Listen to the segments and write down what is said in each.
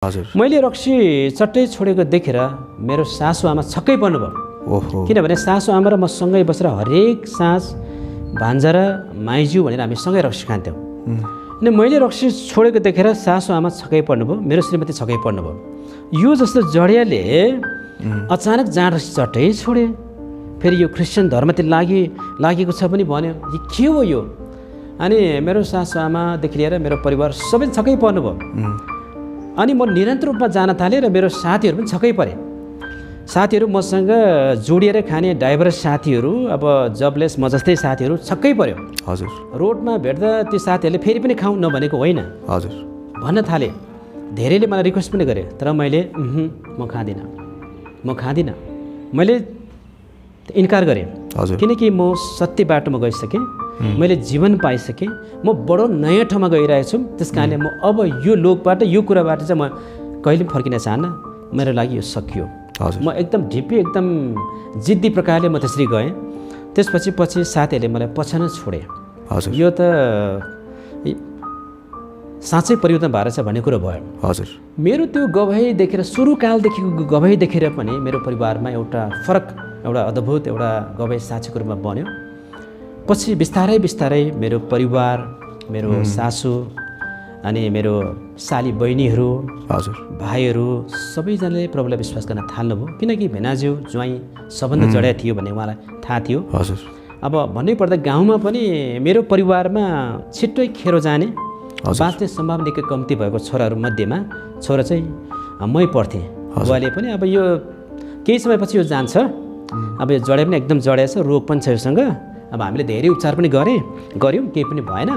हजुर। मैले रक्सी चट्टै छोडेको देखेर मेरो सासु आमा छक्कै पर्नुभयो। ओहो। किनभने सासु आमा र म सँगै बसेर हरेक साँझ भान्जा र माइज्यू भनेर हामी सँगै रक्सी खान्थ्यौँ। अनि मैले रक्सी छोडेको देखेर सासु आमा छक्कै पर्नुभयो, मेरो श्रीमती छक्कै पर्नुभयो। यो जस्तो जडियाले अचानक जाँड रक्सी चट्टै छोडे, फेरि यो क्रिस्चियन धर्मतिर लागेको छ पनि भन्यो। यो के हो यो? अनि मेरो सासु आमादेखि लिएर मेरो परिवार सबै छक्कै पर्नुभयो। अनि म निरन्तर रूपमा जान थालेँ र मेरो साथीहरू पनि छक्कै परे। साथीहरू मसँग जोडिएर खाने ड्राइभर साथीहरू, अब जबलेस म जस्तै साथीहरू छक्कै पर्यो। हजुर। रोडमा भेट्दा ती साथीहरूले फेरि पनि खाउँ नभनेको होइन हजुर भन्न थाले। धेरैले मलाई रिक्वेस्ट पनि गरे, तर मैले म खाँदिनँ मैले इन्कार गरेँ। हजुर। किनकि म सत्य बाटोमा गइसकेँ, मैले जीवन पाइसकेँ, म बडो नयाँ ठाउँमा गइरहेको छु। त्यस कारणले म अब यो लोकबाट यो कुराबाट चाहिँ म कहिले पनि फर्किन चाहन्न। मेरो लागि यो सकियो। म एकदम ढिप्पी एकदम जिद्दी प्रकारले म त्यसरी गएँ। त्यसपछि साथीहरूले मलाई पछाउन छोडे। हजुर। यो त साँच्चै परिवर्तन भएर छ भन्ने कुरो भयो। हजुर। मेरो त्यो गवाही देखेर, सुरुकालदेखिको गवाही देखेर पनि मेरो परिवारमा एउटा फरक, एउटा अद्भुत एउटा गवाही साक्षीको रूपमा बन्यो। पछि बिस्तारै बिस्तारै मेरो परिवार, मेरो सासू अनि मेरो साली बहिनीहरू, हजुर, भाइहरू सबैजनाले प्रभुलाई विश्वास गर्न थाल्नुभयो। किनकि भेनाज्यू ज्वाइँ सबभन्दा जडिया थियो भन्ने उहाँलाई थाहा थियो। हजुर। अब भन्नैपर्दा गाउँमा पनि मेरो परिवारमा छिट्टै खेरो जाने, बाँच्ने सम्भावना निकै कम्ती भएको छोराहरू मध्येमा छोरा चाहिँ मै पर्थेँ। बुवाले पनि अब यो केही समयपछि यो जान्छ, अब यो जडे पनि एकदम जडिया छ, रोग पनि छ योसँग, अब हामीले धेरै उपचार पनि गऱ्यौँ, केही पनि भएन,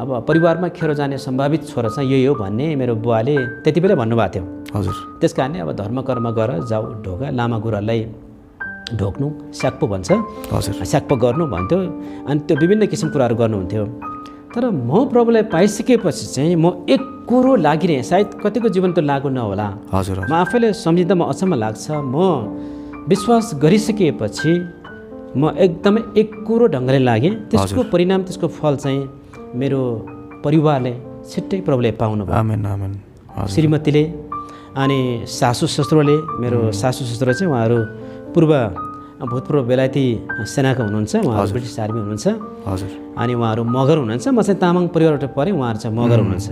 अब परिवारमा खेरो जाने सम्भावित छोरा चाहिँ यही हो भन्ने मेरो बुवाले त्यति बेला भन्नुभएको थियो। हजुर। त्यस कारणले अब धर्म कर्म गर, जाऊ ढोका, लामा गुरुहरूलाई ढोक्नु, स्याक्पो भन्छ, स्याक्पो गर्नु भन्थ्यो। अनि त्यो विभिन्न किसिमको कुराहरू गर्नुहुन्थ्यो। तर म प्रभुलाई पाइसकेपछि चाहिँ म एक कुरो लागिरहेँ, सायद कतिको जीवन त लागु नहोला। हजुर। म आफैले सम्झिँदा म अचम्म लाग्छ। म विश्वास गरिसकेपछि म एकदमै एक कुरो ढङ्गले लागेँ। त्यसको परिणाम, त्यसको फल चाहिँ मेरो परिवारले छिट्टै प्रभुले पाउनुभयो। आमेन आमेन। श्रीमतीले अनि सासू ससुराले, मेरो सासू ससुरा चाहिँ उहाँहरू भूतपूर्व बेलायती सेनाका हुनुहुन्छ, उहाँहरू ब्रिटिस आर्मी हुनुहुन्छ। हजुर। अनि उहाँहरू मगर हुनुहुन्छ। म चाहिँ तामाङ परिवारबाट परेँ, उहाँहरू चाहिँ मगर हुनुहुन्छ।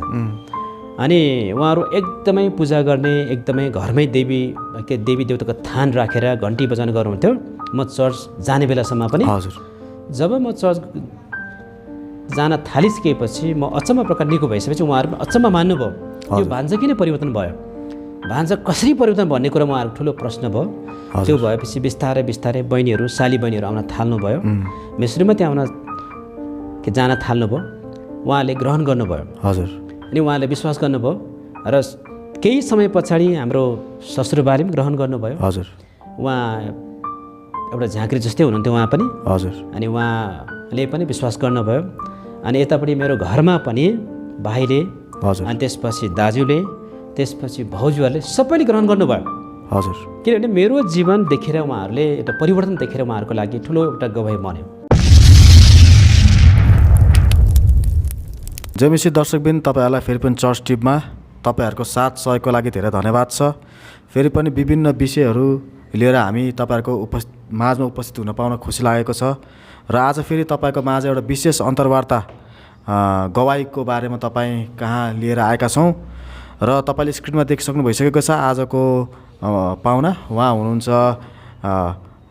अनि उहाँहरू एकदमै पूजा गर्ने, एकदमै घरमै देवी देवताको थान राखेर घन्टी बजाउने गर्नुहुन्थ्यो। म चर्च जाने बेलासम्म पनि। हजुर। जब म चर्च जान थालिसकेपछि म अचम्म प्रकार निको भइसकेपछि उहाँहरू अचम्म मान्नुभयो, यो भान्जा किन परिवर्तन भयो, भान्जा कसरी परिवर्तन भन्ने कुरा उहाँहरूको ठुलो प्रश्न भयो। त्यो भएपछि बिस्तारै बिस्तारै बहिनीहरू, साली बहिनीहरू आउन थाल्नुभयो। मेरो श्रीमती जान थाल्नुभयो। उहाँले ग्रहण गर्नुभयो। हजुर। अनि उहाँले विश्वास गर्नुभयो र केही समय पछाडि हाम्रो ससुरबाले पनि ग्रहण गर्नुभयो। हजुर। उहाँ एउटा झाँक्री जस्तै हुनुहुन्थ्यो उहाँ पनि। हजुर। अनि उहाँले पनि विश्वास गर्नुभयो। अनि यतापट्टि मेरो घरमा पनि भाइले, अनि त्यसपछि दाजुले, त्यसपछि भाउजूहरूले सबैले ग्रहण गर्नुभयो। हजुर। किनभने मेरो जीवन देखेर उहाँहरूले एउटा परिवर्तन देखेर उहाँहरूको लागि ठुलो एउटा गवाही बन्यो। जयमसी दर्शकबिन, तपाईँहरूलाई फेरि पनि चर्च टिपमा तपाईँहरूको साथ सहयोगको लागि धेरै धन्यवाद छ। फेरि पनि विभिन्न विषयहरू लिएर हामी तपाईँहरूको माझमा उपस्थित हुन पाउन खुसी लागेको छ। र आज फेरि तपाईँको माझ एउटा विशेष अन्तर्वार्ता गवाहीको बारेमा तपाईँ कहाँ लिएर आएका छौँ। र तपाईँले स्क्रिनमा देखिसक्नु भइसकेको छ आजको पाहुना। उहाँ हुनुहुन्छ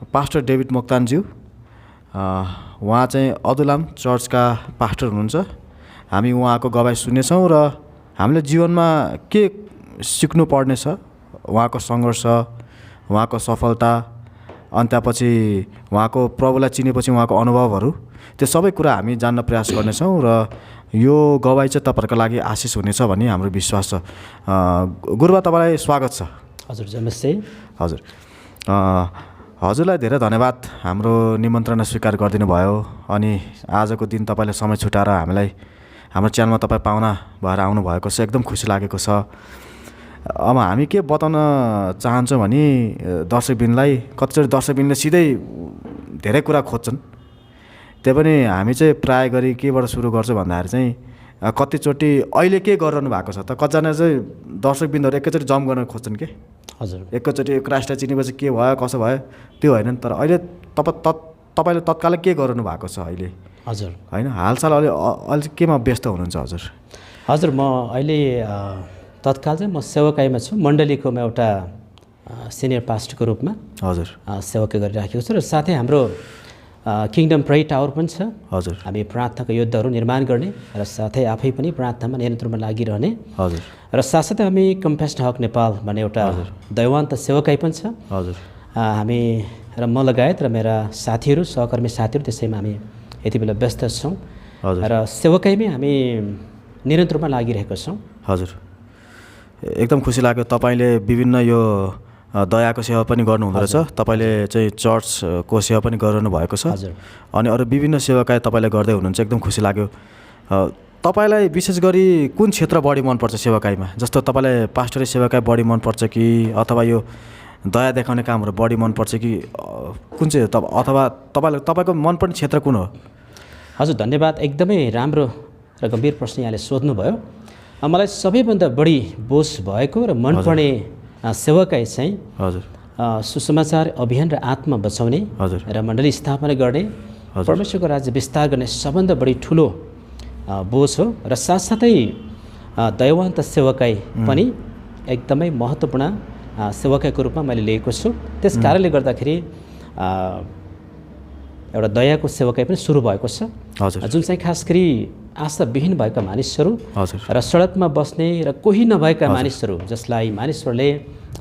पास्टर डेभिड मोक्तानज्यू। उहाँ चाहिँ अदुलाम चर्चका पास्टर हुनुहुन्छ। हामी उहाँको गवाही सुन्नेछौँ र हामीले जीवनमा के सिक्नु पर्नेछ, उहाँको सङ्घर्ष, उहाँको सफलता, अनि त्यसपछि उहाँको प्रभुलाई चिनेपछि उहाँको अनुभवहरू, त्यो सबै कुरा हामी जान्न प्रयास गर्नेछौँ। र यो गवाही चाहिँ तपाईँहरूको लागि आशिष हुनेछ भन्ने हाम्रो विश्वास छ। गुरुबा, तपाईँलाई स्वागत छ। हजुर, नमस्ते। हजुर, हजुरलाई धेरै धन्यवाद हाम्रो निमन्त्रणा स्वीकार गरिदिनु भयो। अनि आजको दिन तपाईँले समय छुटाएर हामीलाई हाम्रो च्यानलमा तपाईँ पाहुना भएर आउनुभएको छ, एकदम खुसी लागेको छ। अब हामी के बताउन चाहन्छौँ भने दर्शकबिनलाई, कतिचोटि दर्शकबिनले सिधै धेरै कुरा खोज्छन्। त्यही पनि हामी चाहिँ प्राय गरी केबाट सुरु गर्छौँ भन्दाखेरि चाहिँ कतिचोटि अहिले के गरिरहनु भएको छ त कतिजना चाहिँ दर्शकबिन्दुहरू एकैचोटि जम्प गर्न खोज्छन् कि हजुर एकैचोटि क्रासलाई चिनेपछि के भयो कसो भयो त्यो होइन नि तर अहिले तपाईँले तत्कालै के गरिरहनु भएको छ अहिले हजुर होइन हालसाल अहिले केमा व्यस्त हुनुहुन्छ हजुर हजुर म अहिले तत्काल चाहिँ म सेवकाईमा छु मण्डलीको म एउटा सिनियर पास्टरको रूपमा हजुर सेवकाई गरिराखेको छु र साथै हाम्रो किङडम प्रे टावर पनि छ हजुर हामी प्रार्थनाको युद्धहरू निर्माण गर्ने र साथै आफै पनि प्रार्थनामा निरन्तरमा लागिरहने हजुर र साथसाथै हामी कम्पेस्ड हक नेपाल भन्ने एउटा दैवान्त सेवकाई पनि छ हजुर हामी र म लगायत र मेरा साथीहरू सहकर्मी साथीहरू त्यसैमा हामी यति बेला व्यस्त छौँ र सेवकाईमै हामी निरन्तरमा लागिरहेका छौँ हजुर एकदम खुसी लाग्यो तपाईँले विभिन्न यो दयाको सेवा पनि गर्नुहुँदो रहेछ तपाईँले चाहिँ चर्चको सेवा पनि गरिरहनु भएको छ हजुर अनि अरू विभिन्न सेवाकाय तपाईँले गर्दै हुनुहुन्छ एकदम खुसी लाग्यो तपाईँलाई विशेष गरी कुन क्षेत्र बढी मनपर्छ सेवाकाईमा जस्तो तपाईँलाई पास्टरी सेवाकाई बढी मनपर्छ कि अथवा यो दया देखाउने कामहरू बढी मनपर्छ कि कुन चाहिँ अथवा तपाईँको मनपर्ने क्षेत्र कुन हो हजुर धन्यवाद एकदमै राम्रो र गम्भीर प्रश्न यहाँले सोध्नुभयो मलाई सबैभन्दा बढी बोझ भएको र मनपर्ने सेवाकाई चाहिँ हजुर सुसमाचार अभियान र आत्मा बचाउने हजुर र मण्डली स्थापना गर्ने परमेश्वरको राज्य विस्तार गर्ने सबभन्दा बढी ठुलो बोझ हो र साथसाथै दैवान्त सेवाकाई पनि एकदमै महत्त्वपूर्ण सेवाकाईको रूपमा मैले लिएको छु त्यस कारणले गर्दाखेरि एउटा दयाको सेवाकाई पनि सुरु भएको छ हजुर जुन चाहिँ खास गरी आशाविहीन भएका मानिसहरू हजुर र सडकमा बस्ने र कोही नभएका मानिसहरू जसलाई मानिसहरूले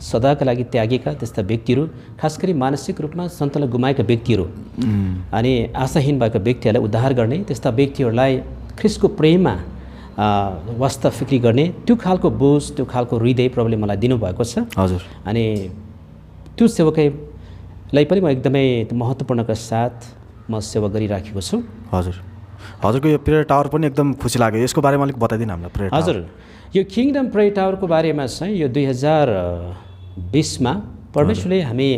सदाका लागि त्यागेका त्यस्ता व्यक्तिहरू खास गरी मानसिक रूपमा सन्तुलन गुमाएका व्यक्तिहरू अनि आशाहीन भएका व्यक्तिहरूलाई उद्धार गर्ने त्यस्ता व्यक्तिहरूलाई ख्रिस्टको प्रेममा वास्ता फिक्री गर्ने त्यो खालको बोझ त्यो खालको हृदय प्रभुले मलाई दिनुभएको छ हजुर अनि त्यो सेवाकाईलाई पनि म एकदमै महत्त्वपूर्णका साथ म सेवा गरिराखेको छु हजुर हजुरको यो प्रेयर टावर पनि एकदम खुसी लाग्यो यसको बारेमा अलिक बताइदिनु हामीलाई प्रेयर टावर हजुर यो किङडम प्रे टावरको बारेमा चाहिँ यो 2020मा परमेश्वरले हामी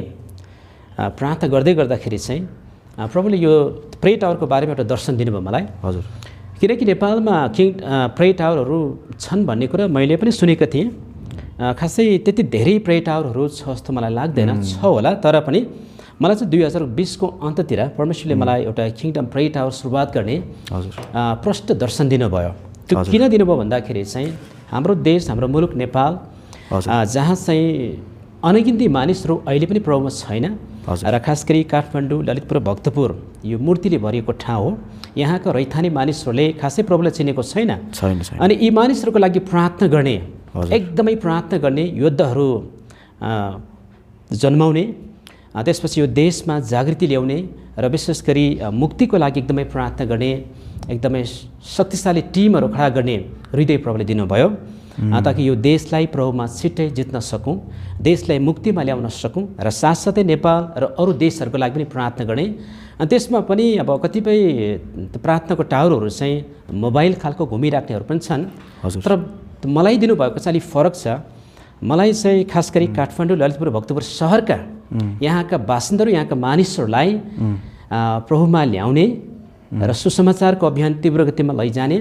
प्रार्थना गर्दै गर्दाखेरि चाहिँ प्रभुले यो प्रे टावरको बारेमा एउटा दर्शन दिनुभयो मलाई हजुर किनकि नेपालमा प्रे टावरहरू छन् भन्ने कुरा मैले पनि सुनेको थिएँ खासै त्यति धेरै प्रे टावरहरू छ जस्तो मलाई लाग्दैन छ होला तर पनि मलाई चाहिँ 2020को अन्ततिर परमेश्वरले मलाई एउटा किङडम प्रे टावर सुरुवात गर्ने प्रष्ट दर्शन दिनुभयो त्यो किन दिनुभयो भन्दाखेरि चाहिँ हाम्रो देश हाम्रो मुलुक नेपाल जहाँ चाहिँ अनगिन्ती मानिसहरू अहिले पनि प्रभुमा छैन र खास गरी काठमाडौँ ललितपुर भक्तपुर यो मूर्तिले भरिएको ठाउँ हो यहाँका रैथाने मानिसहरूले खासै प्रभुलाई चिनेको छैन अनि यी मानिसहरूको लागि प्रार्थना गर्ने एकदमै प्रार्थना गर्ने योद्धाहरू जन्माउने त्यसपछि यो देशमा जागृति ल्याउने र विशेष गरी मुक्तिको लागि एकदमै प्रार्थना गर्ने एकदमै शक्तिशाली टिमहरू खडा गर्ने हृदय प्रभुले दिनुभयो ताकि यो देशलाई प्रभुमा छिट्टै जित्न सकौँ देशलाई मुक्तिमा ल्याउन सकौँ र साथसाथै नेपाल र अरू देशहरूको लागि पनि प्रार्थना गर्ने अनि त्यसमा पनि अब कतिपय प्रार्थनाको टावरहरू चाहिँ मोबाइल खालको घुमिराख्नेहरू पनि छन् तर मलाई दिनुभएको चाहिँ अलिक फरक छ मलाई चाहिँ खास गरी काठमाडौँ ललितपुर भक्तपुर सहरका यहाँका बासिन्दाहरू यहाँका मानिसहरूलाई प्रभुमा ल्याउने र सुसमाचारको अभियान तीव्र गतिमा लैजाने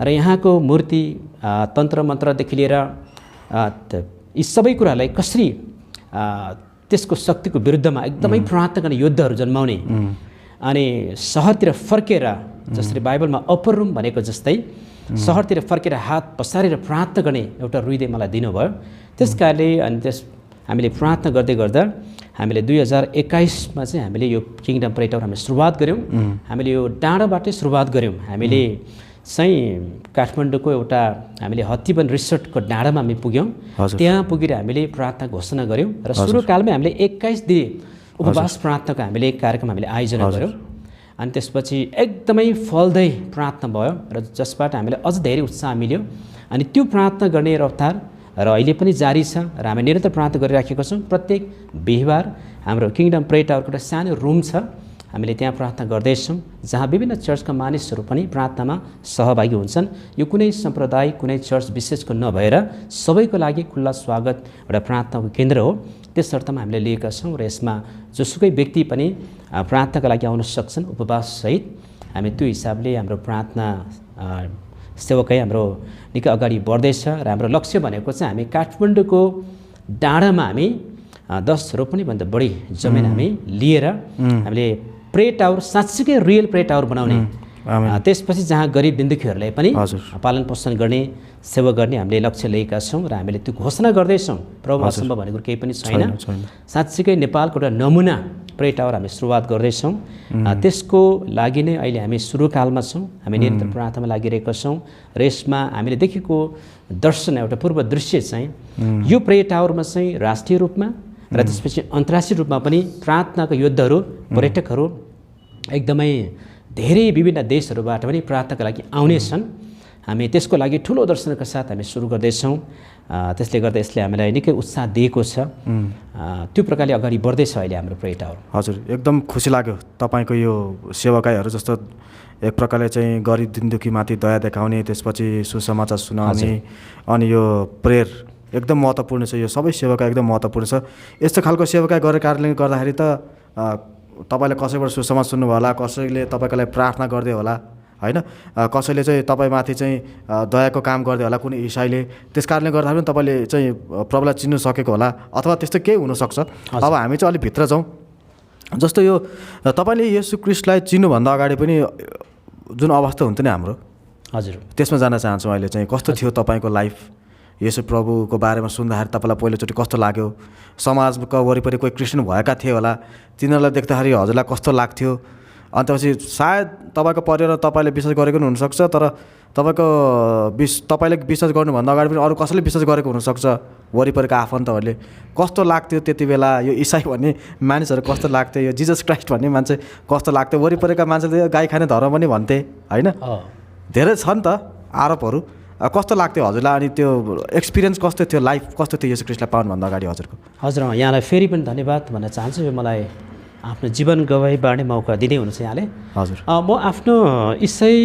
र यहाँको मूर्ति तन्त्र मन्त्रदेखि लिएर यी सबै कुरालाई कसरी त्यसको शक्तिको विरुद्धमा एकदमै प्रार्थना गर्ने योद्धाहरू जन्माउने अनि सहरतिर फर्केर जसरी बाइबलमा अप्पर रुम भनेको जस्तै सहरतिर फर्केर हात पसारेर प्रार्थना गर्ने एउटा हृदय मलाई दिनुभयो त्यस कारणले अनि हामीले प्रार्थना गर्दै गर्दा हामीले 2021मा चाहिँ हामीले यो किङडम प्रे टावर हामीले सुरुवात गऱ्यौँ हामीले यो डाँडाबाटै सुरुवात गऱ्यौँ हामीले चाहिँ काठमाडौँको एउटा हामीले हत्तीवन रिसोर्टको डाँडामा हामी पुग्यौँ त्यहाँ पुगेर हामीले प्रार्थना घोषणा गऱ्यौँ र सुरुकालमै हामीले 21 दिन उपवास प्रार्थनाको हामीले कार्यक्रम हामीले आयोजना गऱ्यौँ अनि त्यसपछि एकदमै फल्दै प्रार्थना भयो र जसबाट हामीले अझ धेरै उत्साह मिल्यो अनि त्यो प्रार्थना गर्ने रफ्तार र अहिले पनि जारी छ र हामी निरन्तर प्रार्थना गरिराखेका छौँ प्रत्येक बिहिबार हाम्रो किङडम प्रे टावरको एउटा सानो रुम छ हामीले त्यहाँ प्रार्थना गर्दैछौँ जहाँ विभिन्न चर्चका मानिसहरू पनि प्रार्थनामा सहभागी हुन्छन् यो कुनै सम्प्रदाय कुनै चर्च विशेषको नभएर सबैको लागि खुल्ला स्वागत एउटा प्रार्थनाको केन्द्र हो त्यस अर्थमा हामीले लिएका छौँ र यसमा जोसुकै व्यक्ति पनि प्रार्थनाका लागि आउन सक्छन् उपवाससहित हामी त्यो हिसाबले हाम्रो प्रार्थना सेवकाई हाम्रो निकै अगाडि बढ्दैछ र हाम्रो लक्ष्य भनेको चाहिँ हामी काठमाडौँको डाँडामा हामी 10 रोपनीभन्दा बढी जमिन हामी लिएर हामीले प्रे टावर साँच्चीकै रियल प्रे टावर बनाउने त्यसपछि जहाँ गरिब दिन्दुखीहरूलाई पनि पालन पोषण गर्ने सेवा गर्ने हामीले लक्ष्य लिएका छौँ र हामीले त्यो घोषणा गर्दैछौँ। प्रभु असम्भव भनेको केही पनि छैन। साँच्चीकै नेपालको एउटा नमुना प्रे टावर हामी सुरुवात गर्दैछौँ। त्यसको लागि नै अहिले हामी सुरुकालमा छौँ। हामी निरन्तर प्रार्थनामा लागिरहेका छौँ र यसमा हामीले देखेको दर्शन एउटा पूर्व दृश्य चाहिँ यो प्रे टावरमा चाहिँ राष्ट्रिय रूपमा र त्यसपछि अन्तर्राष्ट्रिय रूपमा पनि प्रार्थनाको योद्धाहरू पर्यटकहरू एकदमै धेरै विभिन्न देशहरूबाट पनि प्रार्थनाका लागि आउनेछन्। हामी त्यसको लागि ठुलो दर्शनका साथ हामी सुरु गर्दैछौँ। त्यसले गर्दा यसले हामीलाई निकै उत्साह दिएको छ। त्यो प्रकारले अगाडि बढ्दैछ अहिले हाम्रो प्रे टावर। हजुर, एकदम खुसी लाग्यो तपाईँको यो सेवाकाईहरू जस्तो एक प्रकारले चाहिँ गरिब दिनदुखीमाथि दया देखाउने, त्यसपछि सुसमाचार सुनाउने, अनि यो प्रेयर एकदम महत्त्वपूर्ण छ। यो सबै सेवाकाई एकदम महत्त्वपूर्ण छ। यस्तो खालको सेवाकाई गरेर कारणले गर्दाखेरि त तपाईँले कसैबाट सुसमाचार सुन्नुभयो होला, कसैले तपाईँको लागि प्रार्थना गर्दै होला होइन, कसैले चाहिँ तपाईँमाथि चाहिँ दयाको काम गर्दै होला कुनै इसाईले। त्यस कारणले गर्दाखेरि पनि तपाईँले चाहिँ प्रभुलाई चिन्नु सकेको होला अथवा त्यस्तो केही हुनसक्छ। अब हामी चाहिँ अलिक भित्र जाउँ। जस्तो यो तपाईँले येशू ख्रीष्टलाई चिन्नुभन्दा अगाडि पनि जुन अवस्था हुन्थ्यो नि हाम्रो, हजुर, त्यसमा जान चाहन्छु। अहिले चाहिँ कस्तो थियो तपाईँको लाइफ? येशू प्रभुको बारेमा सुन्दाखेरि तपाईँलाई पहिलोचोटि कस्तो लाग्यो? समाजको वरिपरि कोही क्रिस्चियन भएका थिए होला, तिनीहरूलाई देख्दाखेरि हजुरलाई कस्तो लाग्थ्यो? अनि त्यसपछि सायद तपाईँको परिवारमा तपाईँले विश्वास गरेको पनि हुनसक्छ, तर तपाईँले विश्वास गर्नुभन्दा अगाडि पनि अरू कसैले विश्वास गरेको हुनसक्छ। वरिपरिका आफन्तहरूले कस्तो लाग्थ्यो त्यति बेला? यो इसाई भन्ने मानिसहरू कस्तो लाग्थ्यो? यो जिजस क्राइस्ट भन्ने मान्छे कस्तो लाग्थ्यो? वरिपरिका मान्छेले गाई खाने धर्म पनि भन्थे होइन, धेरै छ नि त आरोपहरू। कस्तो लाग्थ्यो हजुरलाई? अनि त्यो एक्सपिरियन्स कस्तो थियो? लाइफ कस्तो थियो येशू ख्रीष्टलाई पाउनुभन्दा अगाडि हजुरको? हजुर, यहाँलाई फेरि पनि धन्यवाद भन्न चाहन्छु। यो मलाई आफ्नो जीवन गवाही बाँड्ने मौका दिँदै हुनुहुन्छ यहाँले। हजुर, म आफ्नो इसाई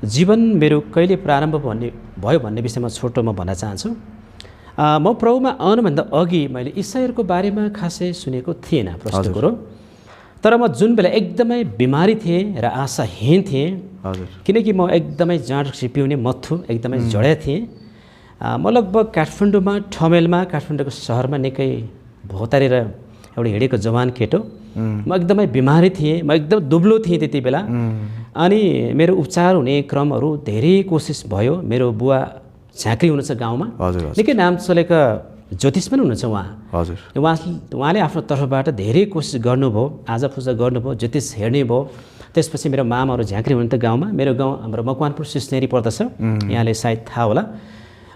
जीवन मेरो कहिले प्रारम्भ भयो भन्ने विषयमा छोटो म भन्न चाहन्छु। म प्रभुमा आउनुभन्दा अघि मैले इसाईहरूको बारेमा खासै सुनेको थिएन प्रश्न कुरो। तर म जुन बेला एकदमै बिमारी थिएँ र आशाहीन थिएँ, किनकि म एकदमै जाँड पिउने मत्थु एकदमै जड्या थिएँ। म लगभग काठमाडौँमा ठमेलमा काठमाडौँको सहरमा निकै भौतारेर एउटा हिँडेको जवान केटो। म एकदमै बिमारी थिएँ, म एकदम दुब्लो थिएँ त्यति बेला। अनि मेरो उपचार हुने क्रमहरू धेरै कोसिस भयो। मेरो बुवा झाँक्री हुनुहुन्छ गाउँमा, निकै नाम चलेका ज्योतिष पनि हुनुहुन्छ उहाँ। हजुर, उहाँले आफ्नो तर्फबाट धेरै कोसिस गर्नुभयो, आजा पूजा गर्नुभयो, ज्योतिष हेर्ने भयो। त्यसपछि मेरो मामाहरू झाँक्री हुनुहुन्थ्यो गाउँमा। मेरो गाउँ हाम्रो मकवानपुर सिस्नेरी पर्दछ, यहाँले सायद थाहा होला।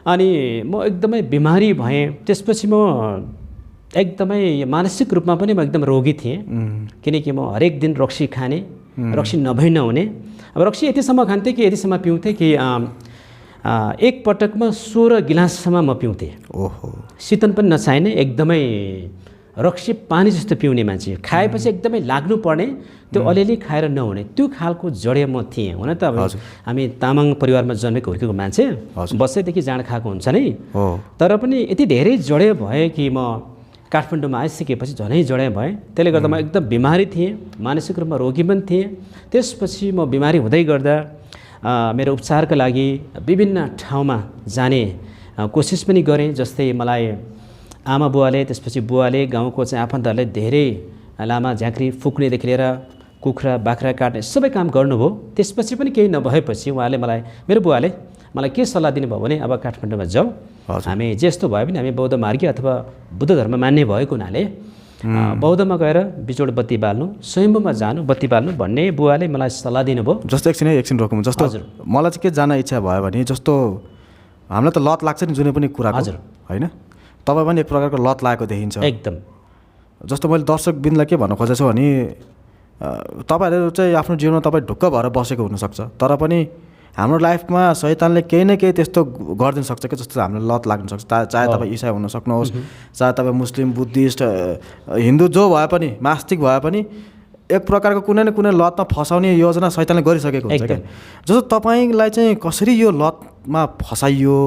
अनि म एकदमै बिमारी भएँ। त्यसपछि म एकदमै मानसिक रूपमा पनि म एकदम रोगी थिएँ, किनकि म हरेक दिन रक्सी खाने, रक्सी नभई नहुने। अब रक्सी यतिसम्म खान्थेँ कि यतिसम्म पिउँथेँ कि एक पटकमा 16 गिलाससम्म म पिउँथेँ। ओहो, शीतन पनि नचाहिने, एकदमै रक्सी पानी जस्तो पिउने मान्छे। खाएपछि एकदमै लाग्नु पर्ने, त्यो अलिअलि खाएर नहुने, त्यो खालको जडे म थिएँ। हुन त अब हामी तामाङ परिवारमा जन्मेको हुर्केको मान्छे, बसेदेखि जाँड खाएको हुन्छ नै। तर पनि यति धेरै जडे भए कि म काठमाडौँमा आइसकेपछि झनै जडे भएँ। त्यसले गर्दा म एकदम बिमारी थिएँ, मानसिक रूपमा रोगी पनि थिएँ। त्यसपछि म बिमारी हुँदै गर्दा मेरो उपचारका लागि विभिन्न ठाउँमा जाने कोसिस पनि गरेँ। जस्तै मलाई आमा बुवाले, त्यसपछि बुवाले, गाउँको चाहिँ आफन्तहरूले धेरै लामा झाँक्री फुक्नेदेखि लिएर कुखुरा बाख्रा काट्ने सबै काम गर्नुभयो। त्यसपछि पनि केही नभएपछि उहाँले मेरो बुवाले मलाई के सल्लाह दिनुभयो भने अब काठमाडौँमा जाऊ, हामी जस्तो भए पनि हामी बौद्ध मार्गी अथवा बुद्ध धर्म मान्ने भएको हुनाले बौद्धमा गएर बिजोड बत्ती बाल्नु, स्वयम्भूमा जानु, बत्ती बाल्नु भन्ने बुवाले मलाई सल्लाह दिनुभयो। जस्तो एकछिन रोकौँ। जस्तो मलाई चाहिँ के जान इच्छा भयो भने, जस्तो हामीलाई त लत लाग्छ नि जुनै पनि कुराको, हजुर होइन? तपाईँ पनि एक प्रकारको लत लागेको देखिन्छ एकदम। जस्तो मैले दर्शकबिनलाई के भन्न खोजेको छु भने, तपाईँहरू चाहिँ आफ्नो जीवनमा तपाईँ ढुक्क भएर बसेको हुनसक्छ, तर पनि हाम्रो लाइफमा शैतानले केही न केही त्यस्तो गरिदिन सक्छ कि जस्तो हामीलाई लत लाग्न सक्छ। चाहे तपाईँ इसाई हुन सक्नुहोस्, चाहे तपाईँ मुस्लिम, बुद्धिस्ट, हिन्दू जो भए पनि, नास्तिक भए पनि, एक प्रकारको कुनै न कुनै लतमा फसाउने योजना शैतानले गरिसकेको हुन्छ क्या। जस्तो तपाईँलाई चाहिँ कसरी यो लतमा फसाइयो?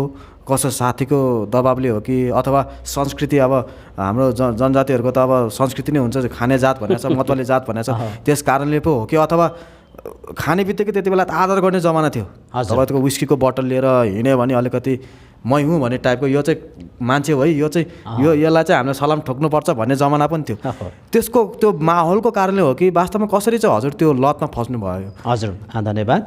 कसै साथीको दबाबले हो कि अथवा संस्कृति? अब हाम्रो जनजातिहरूको त अब संस्कृति नै हुन्छ, खाने जात भनेको छ, मतवाले जात भनेको छ, त्यस कारणले पो हो कि अथवा खाने बित्तिकै त्यति बेला त आदर गर्ने जमाना थियो। हजुर। तपाईँको विस्कीको बोतल लिएर हिँड्यो भने अलिकति मै हुँ भन्ने टाइपको यो चाहिँ मान्छे हो है, यो चाहिँ यसलाई चाहिँ हामीले सलाम ठोक्नुपर्छ भन्ने जमाना पनि थियो। त्यसको त्यो माहौलको कारणले हो कि वास्तवमा कसरी चाहिँ हजुर त्यो लतमा फस्नु भयो? हजुर धन्यवाद।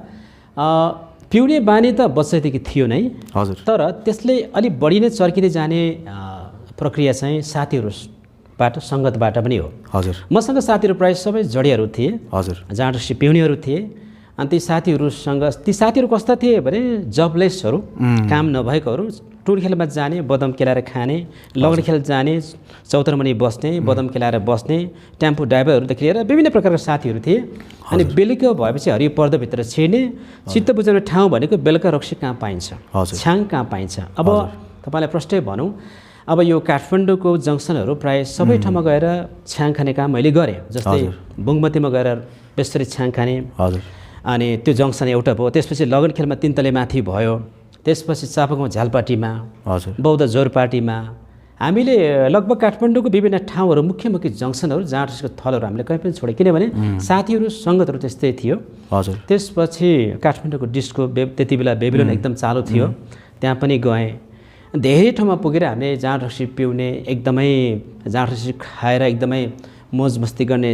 पिउने बानी त बच्चैदेखि थियो नै। हजुर। तर त्यसले अलिक बढी नै चर्किँदै जाने प्रक्रिया चाहिँ साथीहरूबाट सङ्गतबाट पनि हो। हजुर। मसँग साथीहरू प्रायः सबै जडियाहरू थिए। हजुर। जाँडरसी पिउनेहरू थिए। अनि ती साथीहरू कस्ता थिए भने जबलेसहरू, काम नभएकोहरू, टुर खेलमा जाने, बदम केलाएर खाने, लगन खेल जाने, चौतरमनी बस्ने, बदम केलाएर बस्ने, टेम्पो ड्राइभरहरूदेखि लिएर विभिन्न प्रकारका साथीहरू थिए। अनि बेलुका भएपछि हरियो पर्दाभित्र छिर्ने, चित्त बुझाउने ठाउँ भनेको बेलुका रक्सी कहाँ पाइन्छ, छ्याङ कहाँ पाइन्छ। अब तपाईँलाई प्रष्टै भनौँ, अब यो काठमाडौँको जङ्सनहरू प्रायः सबै ठाउँमा गएर छ्याङ खाने काम मैले गरेँ। जस्तै बुङमतीमा गएर बेसरी छ्याङ खाने। हजुर। अनि त्यो जङ्सन एउटा भयो। त्यसपछि लगन खेलमा 3 तले माथि भयो। त्यसपछि चापागाउँ झ्यालपाटीमा, हजुर, बौद्ध जोरपाटीमा हामीले लगभग काठमाडौँको विभिन्न ठाउँहरू, मुख्य मुख्य जङ्सनहरू, जाँडरसीको थलहरू हामीले कहीँ पनि छोडेँ, किनभने साथीहरू सङ्गतहरू त्यस्तै थियो। हजुर। त्यसपछि काठमाडौँको डिस्को त्यति बेला बेबिलोन एकदम चालु थियो, त्यहाँ पनि गएँ। धेरै ठाउँमा पुगेर हामीले जाँडरसी पिउने, एकदमै जाँडरसी खाएर एकदमै मोज मस्ती गर्ने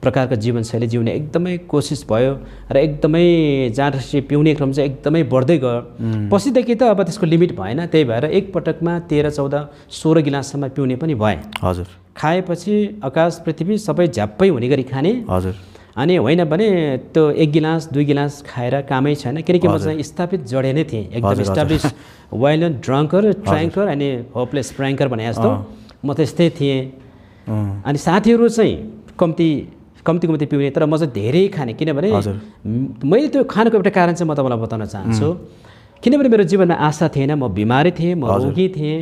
प्रकारको जीवनशैली जिउने एकदमै कोसिस भयो र एकदमै जाँडरसी पिउने क्रम चाहिँ एकदमै बढ्दै गयो। पछिदेखि त अब त्यसको लिमिट भएन, त्यही भएर एक पटकमा 13, 14, 16 गिलाससम्म पिउने पनि भए। हजुर। खाएपछि आकाश पृथ्वी सबै झ्याप्पै हुने गरी खाने। हजुर। अनि होइन भने त्यो 1 गिलास 2 गिलास खाएर कामै छैन, किनकि म चाहिँ स्थापित जडे नै थिएँ, एकदम इस्टाब्लिस वाइलेन्ट ड्रङ्कर, ट्र्याङ्कर अनि होपलेस प्र्याङ्कर भने जस्तो म त्यस्तै थिएँ। अनि साथीहरू चाहिँ कम्ती पिउने, तर म चाहिँ धेरै खाने, किनभने मैले त्यो खानको एउटा कारण चाहिँ म तपाईँलाई बताउन चाहन्छु। किनभने मेरो जीवनमा आशा थिएन, म बिमारी थिएँ, म रोगी थिएँ,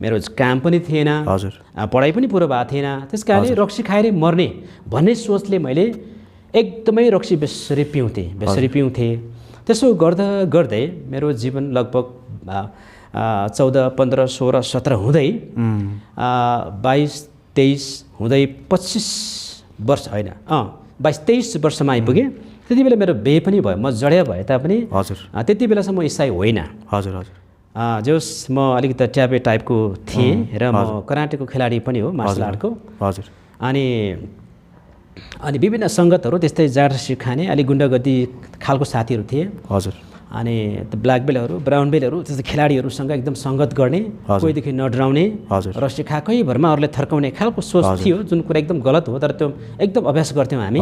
मेरो काम पनि थिएन, पढाइ पनि पुरो भएको थिएन। त्यस कारणले रक्सी खाएर मर्ने भन्ने सोचले मैले एकदमै रक्सी बेसरी पिउँथेँ। त्यसो गर्दा गर्दै मेरो जीवन लगभग 14, 15, 16, 17 हुँदै 22, 23 हुँदै 25 वर्ष होइन 22-23 वर्षमा आइपुगेँ। त्यति बेला मेरो बिहे पनि भयो, म जडिया भए तापनि त्यति बेलासम्म म इसाई होइन। हजुर। हजुर। जोस् म अलिकति ट्याबे टाइपको थिएँ र म कराटेको खेलाडी पनि हो, मार्सल आर्टको। हजुर। अनि विभिन्न सङ्गतहरू त्यस्तै जाँडरसी खाने, अलिक गुण्डागर्दी खालको साथीहरू थिए। हजुर। अनि ब्ल्याक बेलहरू, ब्राउन बेलहरू, त्यस्तै खेलाडीहरूसँग एकदम सङ्गत गर्ने, कोहीदेखि नडराउने, रक्सी खाएकै भरमा अरूले थर्काउने खालको सोच थियो, जुन कुरा एकदम गलत हो, तर त्यो एकदम अभ्यास गर्थ्यौँ हामी।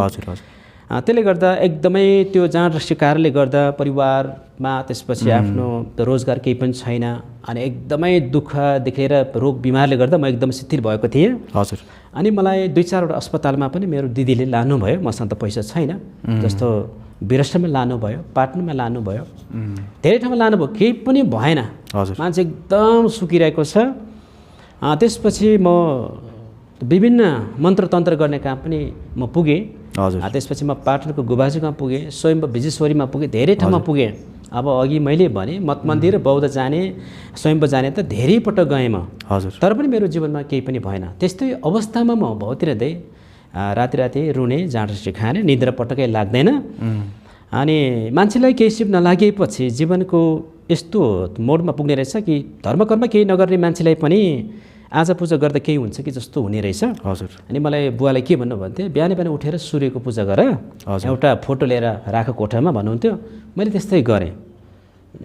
त्यसले गर्दा एकदमै त्यो जाँडरसी कारणले गर्दा परिवारमा त्यसपछि आफ्नो रोजगार केही पनि छैन, अनि एकदमै दुःख देखेर रोग बिमारले गर्दा म एकदम शिथिल भएको थिएँ। हजुर। अनि मलाई 2-4 वटा अस्पतालमा पनि मेरो दिदीले लानुभयो, मसँग त पैसा छैन, जस्तो विरसमा लानुभयो, पाटनमा लानुभयो, धेरै ठाउँमा लानुभयो, केही पनि भएन। मान्छे एकदम सुकिरहेको छ। त्यसपछि म विभिन्न मन्त्रतन्त्र गर्ने काम पनि म पुगेँ। त्यसपछि म पाटनको गुबाजीमा पुगेँ, स्वयं विजेश्वरीमा पुगेँ, धेरै ठाउँमा पुगेँ। अब अघि मैले भने मठ मन्दिर, बौद्ध जाने, स्वयं जाने त धेरै पटक गएँ म। तर पनि मेरो जीवनमा केही पनि भएन। त्यस्तै अवस्थामा म भौतिरहँदै राति रुने, जाँडरसी खाने, निद्रा पटक्कै लाग्दैन। अनि मान्छेलाई केही सिप नलागेपछि जीवनको यस्तो मोडमा पुग्ने रहेछ कि धर्मकर्म केही नगर्ने मान्छेलाई पनि आज पूजा गर्दा केही हुन्छ कि जस्तो हुने रहेछ। अनि मलाई बुवाले के भन्नुभन्थ्यो, बिहानै उठेर सूर्यको पूजा गर, एउटा फोटो लिएर राख कोठामा भन्नुहुन्थ्यो। मैले त्यस्तै गरेँ।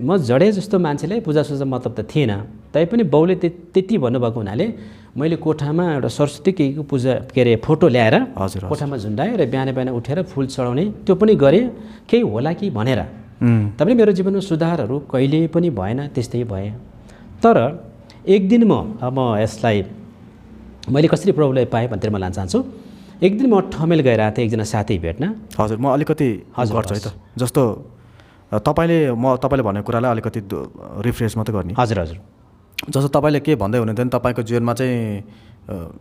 म जडे जस्तो मान्छेलाई पूजासुजा मतलब त थिएन, तैपनि बाउले त्यति भन्नुभएको हुनाले मैले कोठामा एउटा सरस्वती केहीको पूजा फोटो ल्याएर कोठामा झुन्डाएँ र बिहान उठेर फुल चढाउने त्यो पनि गरेँ, केही होला कि भनेर। तैपनि मेरो जीवनमा सुधारहरू कहिले पनि भएन, त्यस्तै भए। तर एक दिन म यसलाई मैले कसरी प्रब्लम पाएँ भनेर म लान चाहन्छु। एक दिन म ठमेल गइरहेको थिएँ एकजना साथी भेट्न। हजुर, म अलिकति गर्छु है त। जस्तो तपाईँले भनेको कुरालाई अलिकति रिफ्रेस मात्रै गर्ने। हजुर। जस्तो तपाईँले के भन्दै हुनुहुन्थ्यो नि, तपाईँको जीवनमा चाहिँ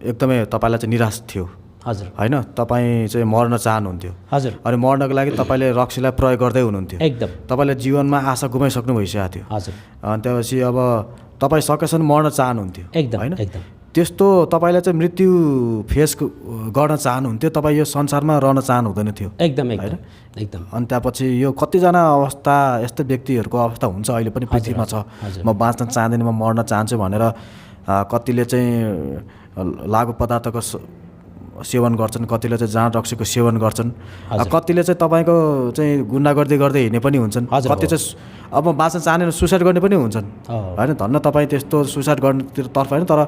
एकदमै तपाईँलाई चाहिँ निराश थियो। हजुर। होइन, तपाईँ चाहिँ मर्न चाहनुहुन्थ्यो। हजुर। अनि मर्नको लागि तपाईँले रक्सीलाई प्रयोग गर्दै हुनुहुन्थ्यो। एकदम। तपाईँले जीवनमा आशा गुमाइसक्नु भइसकेको थियो। हजुर। अनि त्यसपछि अब तपाईँ सकेसम्म मर्न चाहनुहुन्थ्यो। एकदम। होइन, एकदम। त्यस्तो तपाईँलाई चाहिँ मृत्यु फेस गर्न चाहनुहुन्थ्यो, तपाईँ यो संसारमा रहन चाहनु हुँदैन थियो। एकदम एकदम एकदम। अनि त्यसपछि यो कतिजना अवस्था यस्तो व्यक्तिहरूको अवस्था हुन्छ अहिले पनि पृथ्वीमा छ, म बाँच्न चाहँदैन, म मर्न चाहन्छु भनेर कतिले चाहिँ लागु पदार्थको सेवन गर्छन्, कतिले चाहिँ जाँड रक्सीको सेवन गर्छन्, कतिले चाहिँ तपाईँको चाहिँ गुन्डागर्दी गर्दै हिँड्ने पनि हुन्छन्, कति चाहिँ अब बाँच्न चाहनेर सुसाइड गर्ने पनि हुन्छन् होइन। धन्न तपाईँ त्यस्तो सुसाइड गर्नेतर्फ होइन, तर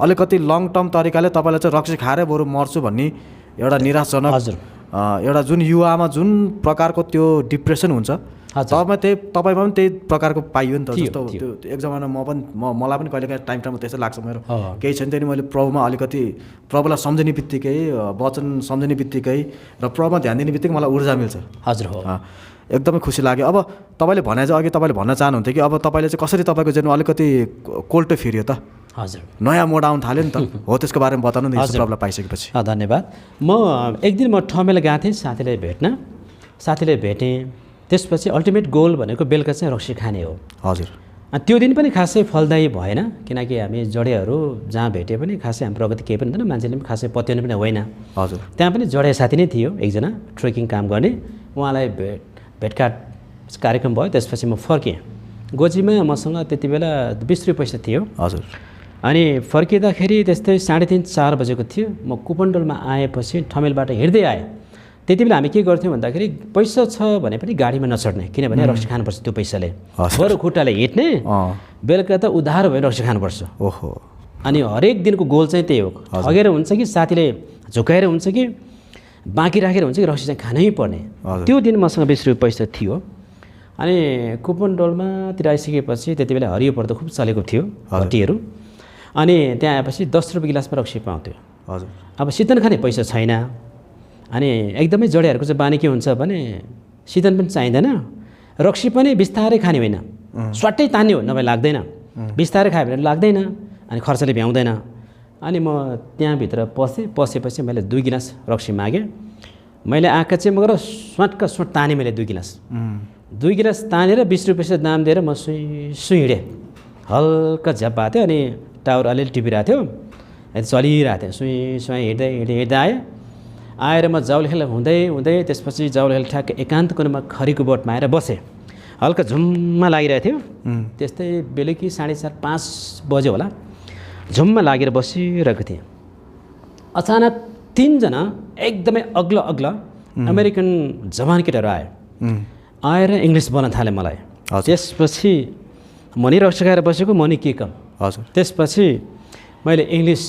अलिकति लङ टर्म तरिकाले तपाईँलाई चाहिँ रक्सी खाएरै बरु मर्छु भन्ने एउटा निराशजनक एउटा जुन युवामा जुन प्रकारको त्यो डिप्रेसन हुन्छ, तपाईँमा पनि त्यही प्रकारको पाइयो नि त। जस्तो त्यो एक जमाना मलाई पनि कहिलेकाहीँ टाइम त्यस्तै लाग्छ, मेरो केही छैन त्यहाँदेखि मैले प्रभुमा अलिकति प्रभुलाई सम्झने बित्तिकै, वचन सम्झने बित्तिकै र प्रभुमा ध्यान दिने बित्तिकै मलाई ऊर्जा मिल्छ। हजुर हो, एकदमै खुसी लाग्यो। अब तपाईँले भने चाहिँ अघि तपाईँले भन्न चाहनुहुन्थ्यो कि अब तपाईँले चाहिँ कसरी तपाईँको जेनु अलिकति कोल्टो फिरियो त? हजुर, नयाँ मोड आउनु थाल्यो नि त। हो, त्यसको बारेमा बताउनु नि प्रब्लम पाइसकेपछि। धन्यवाद। एक दिन म ठमेल गएको थिएँ साथीले भेटेँ। त्यसपछि अल्टिमेट गोल भनेको बेलुका चाहिँ रक्सी खाने हो। हजुर। त्यो दिन पनि खासै फलदायी भएन, किनकि हामी जडेहरू जहाँ भेटे पनि खासै हाम्रो प्रगति केही पनि थिएन, मान्छेले पनि खासै पत्याउने पनि होइन। हजुर। त्यहाँ पनि जडे साथी नै थियो एकजना ट्रेकिङ काम गर्ने, उहाँलाई भेटघाट कार्यक्रम भयो। त्यसपछि म फर्केँ। गोजीमा मसँग त्यति बेला 20 रुपियाँ पैसा थियो। हजुर। अनि फर्किँदाखेरि त्यस्तै 3:30-4 बजेको थियो। म कुपनडोलमा आएपछि ठमेलबाट हिँड्दै आएँ। त्यति बेला हामी के गर्थ्यौँ भन्दाखेरि पैसा छ भने पनि गाडीमा नचढ्ने, किनभने रक्सी खानुपर्छ त्यो पैसाले, बरु खुट्टाले हिँड्ने, बेलुका त उधार भएर रक्सी खानुपर्छ। ओहो। अनि हरेक दिनको गोल चाहिँ त्यही हो, ठगेर हुन्छ कि साथीले झुकाएर हुन्छ कि बाँकी राखेर हुन्छ कि रक्सी चाहिँ खानै पर्ने। त्यो दिन मसँग 20 रुपियाँ पैसा थियो। अनि कुपनडोलमातिर आइसकेपछि त्यति बेला हरियो पर्दो खुब चलेको थियो, हट्टीहरू। अनि त्यहाँ आएपछि 10 रुपियाँ गिलासमा रक्सी पाउँथ्यो। हजुर। अब शीतन खाने पैसा छैन। अनि एकदमै जडेहरूको चाहिँ बानी के हुन्छ भने शीतन पनि चाहिँदैन, रक्सी पनि बिस्तारै खाने होइन, स्वाट्टै तान्ने हो, नभए लाग्दैन। बिस्तारै खायो भने लाग्दैन, अनि खर्चले भ्याउँदैन। अनि म त्यहाँभित्र पसेपछि मैले 2 गिलास रक्सी मागेँ। मैले आँखा चाहिँ मगर स्वाट तानेँ मैले 2 गिलास। 2 गिलास तानेर 20 रुपियाँ दाम दिएर म सुई हिँडेँ। हल्का झ्याप भएको थियो, अनि टावर अलिअलि टिपिरहेको थियो, चलिरहेको थियो। सुई हिँड्दै आएर म जाउलेखेल हुँदै त्यसपछि जाउलेखेल ठ्याक्क एकान्त कुनामा खरीको बोटमा आएर बसेँ। हल्का झुम्मा लागिरहेको थियो। त्यस्तै बेलुकी 4:30-5 बजे होला, झुम्मा लागेर बसिरहेको थिएँ। अचानक 3 जना एकदमै अग्ला अमेरिकन जवान केटाहरू आएर इङ्ग्लिस बोल्न थाले मलाई। त्यसपछि म नि रक्सी खाएर बसेको, म नि के कम। हजुर। त्यसपछि मैले इङ्ग्लिस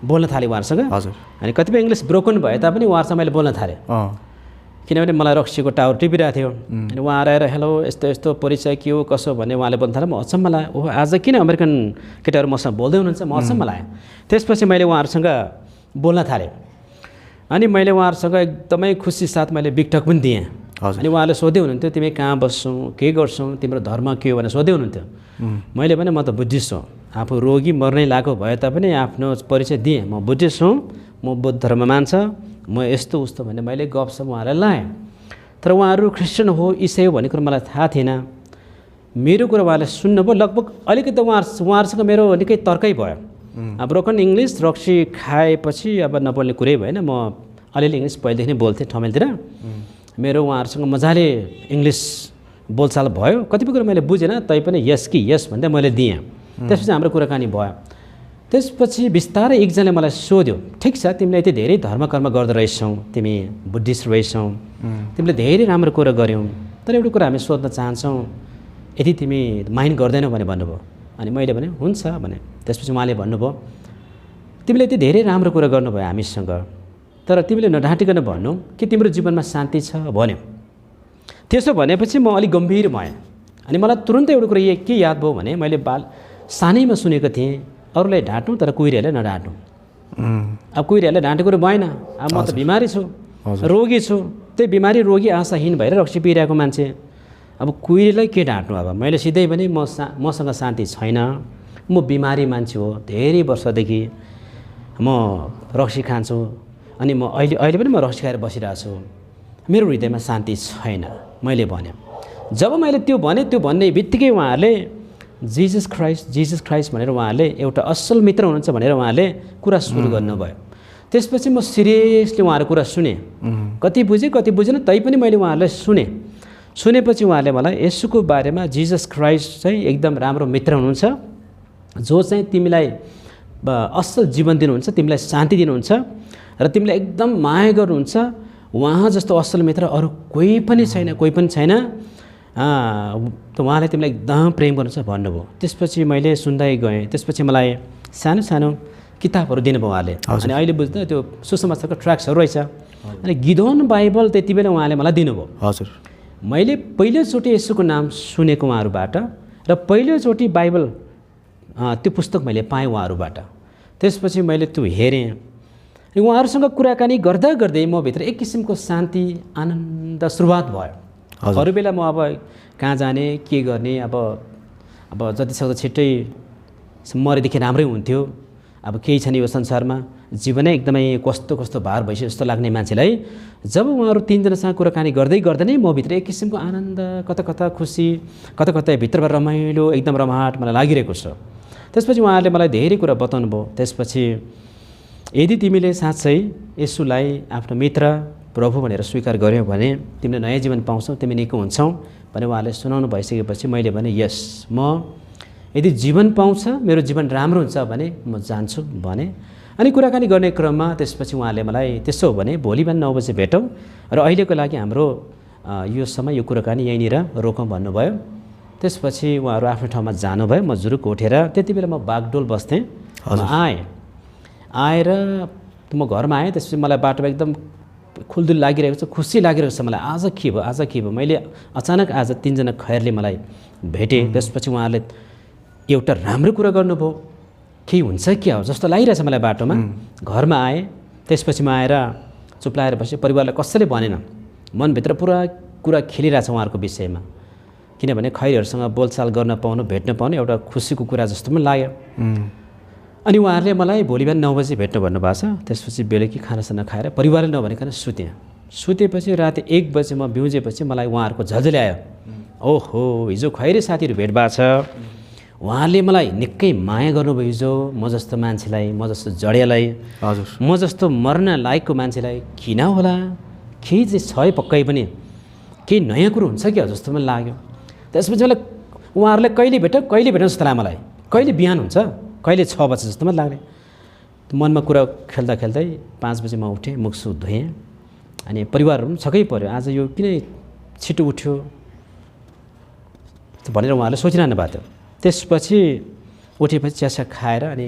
बोल्न थालेँ उहाँहरूसँग। हजुर। अनि कतिपय इङ्ग्लिस ब्रोकन भए तापनि उहाँहरूसँग मैले बोल्न थालेँ, किनभने मलाई रक्सीको टावर टिपिरहेको थियो। अनि उहाँ आएर हेलो यस्तो यस्तो परिचय के हो कसो भन्ने उहाँले बोल्न थाले। म अचम्म लाग्यो, ओहो आज किन अमेरिकन केटाहरू मसँग बोल्दै हुनुहुन्छ, म अचम्म लाग्यो। त्यसपछि मैले उहाँहरूसँग बोल्न थालेँ। अनि मैले उहाँहरूसँग एकदमै खुसी साथ मैले बिगटक पनि दिएँ। अनि उहाँले सोध्दै हुनुहुन्थ्यो तिमी कहाँ बस्छौ, के गर्छौ, तिम्रो धर्म के हो भनेर सोध्दै हुनुहुन्थ्यो। मैले भने म त बुद्धिस्ट हुँ, आफू रोगी मर्नै लागेको भए तापनि आफ्नो परिचय दिएँ, म बुद्धिस्ट हुँ, म बुद्ध धर्म मान्छ, म यस्तो उस्तो भन्ने मैले गफसप उहाँलाई लाएँ। तर उहाँहरू क्रिस्चियन हो, इसाई हो भन्ने कुरो मलाई थाहा थिएन। मेरो कुरा उहाँले सुन्नुभयो। लगभग अलिकति उहाँहरूसँग मेरो निकै तर्कै भयो। ब्रोकन इङ्ग्लिस रक्सी खाएपछि अब नबोल्ने कुरै भएन। म अलिअलि इङ्ग्लिस पहिलेदेखि नै बोल्थेँ ठमेलतिर। मेरो उहाँहरूसँग मजाले इङ्ग्लिस बोलचाल भयो। कतिपय कुरा मैले बुझेन, तैपनि यस कि यस भन्दै मैले दिएँ। त्यसपछि हाम्रो कुराकानी भयो। त्यसपछि बिस्तारै एकजनाले मलाई सोध्यो, ठिक छ तिमीले यति धेरै धर्म कर्म गर्दो रहेछौ, तिमी बुद्धिस्ट रहेछौ, तिमीले धेरै राम्रो कुरा गर्यौ, तर एउटा कुरा हामी सोध्न चाहन्छौँ, यदि तिमी माइन्ड गर्दैनौ भने भन्नुभयो। अनि मैले भने हुन्छ भने। त्यसपछि उहाँले भन्नुभयो तिमीले यति धेरै राम्रो कुरा गर्नुभयो हामीसँग, तर तिमीले नढाँटिकन भन्नु कि तिम्रो जीवनमा शान्ति छ भन्यो। त्यसो भनेपछि म अलिक गम्भीर भएँ। अनि मलाई तुरुन्तै एउटा कुरा के याद भयो भने मैले सानैमा सुनेको थिएँ अरूलाई ढाँट्नु तर कुहिरेहरूलाई नढाँट्नु। अब कुहिरेहरूलाई ढाँटेको कुरो भएन। अब म त बिमारी छु, रोगी छु, त्यही बिमारी रोगी आशाहीन भएर रक्सी पिइरहेको मान्छे, अब कुहिरेलाई के ढाँट्नु। अब मैले सिधै भने मसँग शान्ति छैन, म बिमारी मान्छे हो, धेरै वर्षदेखि म रक्सी खान्छु, अनि म अहिले पनि म रक्सी खाएर बसिरहेको छु, मेरो हृदयमा शान्ति छैन मैले भने। जब मैले त्यो भने, त्यो भन्ने बित्तिकै उहाँहरूले जिजस क्राइस्ट भनेर उहाँहरूले एउटा असल मित्र हुनुहुन्छ भनेर उहाँले कुरा सुरु गर्नुभयो। त्यसपछि म सिरियसली उहाँहरूको कुरा सुने, कति बुझेन तैपनि मैले उहाँहरूलाई सुनेपछि उहाँले मलाई येशूको बारेमा जिजस क्राइस्ट चाहिँ एकदम राम्रो मित्र हुनुहुन्छ, जो चाहिँ तिमीलाई असल जीवन दिनुहुन्छ, तिमीलाई शान्ति दिनुहुन्छ र तिमीलाई एकदम माया गर्नुहुन्छ। उहाँ जस्तो असल मित्र अरू कोही पनि छैन उहाँले तिमीलाई एकदम प्रेम गर्नुहुन्छ भन्नुभयो। त्यसपछि मैले सुन्दै गएँ। त्यसपछि मलाई सानो सानो किताबहरू दिनुभयो उहाँले। अनि अहिले बुझ्दा त्यो सुसमाचारको ट्र्याक्सहरू रहेछ। अनि गिदोन बाइबल त्यति बेला उहाँले मलाई दिनुभयो। हजुर, मैले पहिलोचोटि येशूको नाम सुनेको उहाँहरूबाट र पहिलोचोटि बाइबल त्यो पुस्तक मैले पाएँ उहाँहरूबाट। त्यसपछि मैले त्यो हेरेँ। उहाँहरूसँग कुराकानी गर्दा गर्दै म भित्र एक किसिमको शान्ति आनन्द सुरुवात भयो। अरू बेला म अब कहाँ जाने के गर्ने, अब जतिसक्दो छिट्टै मरेदेखि राम्रै हुन्थ्यो, अब केही छैन यो संसारमा, जीवनै एकदमै कस्तो भार भइसक्यो जस्तो लाग्ने मान्छेलाई जब उहाँहरू तीनजनासँग कुराकानी गर्दै नै म भित्र एक किसिमको आनन्द, कता खुसी, कता भित्रबाट रमाइलो, एकदम रमाहट मलाई लागिरहेको छ। त्यसपछि उहाँहरूले मलाई धेरै कुरा बताउनु भयो। त्यसपछि यदि तिमीले साँच्चै येशूलाई आफ्नो मित्र प्रभु भनेर स्वीकार गर्यौ भने तिमीले नयाँ जीवन पाउँछौ, तिमी निको हुन्छौ भने उहाँले सुनाउनु भइसकेपछि मैले भने यस, म यदि जीवन पाउँछ, मेरो जीवन राम्रो हुन्छ भने म जान्छु भने। अनि कुराकानी गर्ने क्रममा त्यसपछि उहाँले मलाई त्यसो हो भने भोलि बिहान 9 बजे भेटौँ र अहिलेको लागि हाम्रो यो समय यो कुराकानी यहीँनिर रोकौँ भन्नुभयो। त्यसपछि उहाँहरू आफ्नो ठाउँमा जानुभयो। म जुरुक उठेर त्यति बेला म बागडोल बस्थेँ। आएर म घरमा आएँ। त्यसपछि मलाई बाटोमा एकदम खुल्दुल लागिरहेको छ, खुसी लागिरहेको छ मलाई। आज के भयो मैले अचानक आज तीनजना खयरले मलाई भेटेँ। त्यसपछि उहाँहरूले एउटा राम्रो कुरा गर्नुभयो, केही हुन्छ क्या हो जस्तो लागिरहेछ मलाई बाटोमा। घरमा आएँ। त्यसपछि म आएर चुप्लाएर बसेँ। परिवारलाई कसैले भनेन, मनभित्र पुरा कुरा खेलिरहेछ उहाँहरूको विषयमा, किनभने खैरीहरूसँग बोलचाल गर्न पाउनु, भेट्न पाउनु एउटा खुसीको कुरा जस्तो पनि लाग्यो। अनि उहाँहरूले मलाई भोलि बिहान 9 बजी भेट्नु भन्नुभएको छ। त्यसपछि बेलुकी खानासाना खाएर परिवारले नभनिकन सुतेपछि राति 1 बजे म बिउजेपछि मलाई उहाँहरूको झल्झली आयो। ओहो, हिजो खैरी साथीहरू भेट भएको छ, उहाँहरूले मलाई निकै माया गर्नुभयो हिजो, म जस्तो मान्छेलाई, म जस्तो जडियालाई, हजुर, म जस्तो मर्न लायकको मान्छेलाई किन होला, केही चाहिँ छ पक्कै पनि, केही नयाँ कुरो हुन्छ क्या जस्तो पनि लाग्यो। त्यसपछि मलाई उहाँहरूले कहिले भेट्नु जस्तो लाग्यो मलाई, कहिले बिहान हुन्छ, कहिले 6 बजे जस्तो पनि लाग्ने। मनमा कुरा खेल्दा 5 बजे म उठेँ, मुखसुख धोएँ। अनि परिवारहरू पनि छक्कै पऱ्यो, आज यो किन छिटो उठ्यो भनेर उहाँहरूले सोचिरहनु भएको थियो। त्यसपछि उठेपछि चियासा खाएर अनि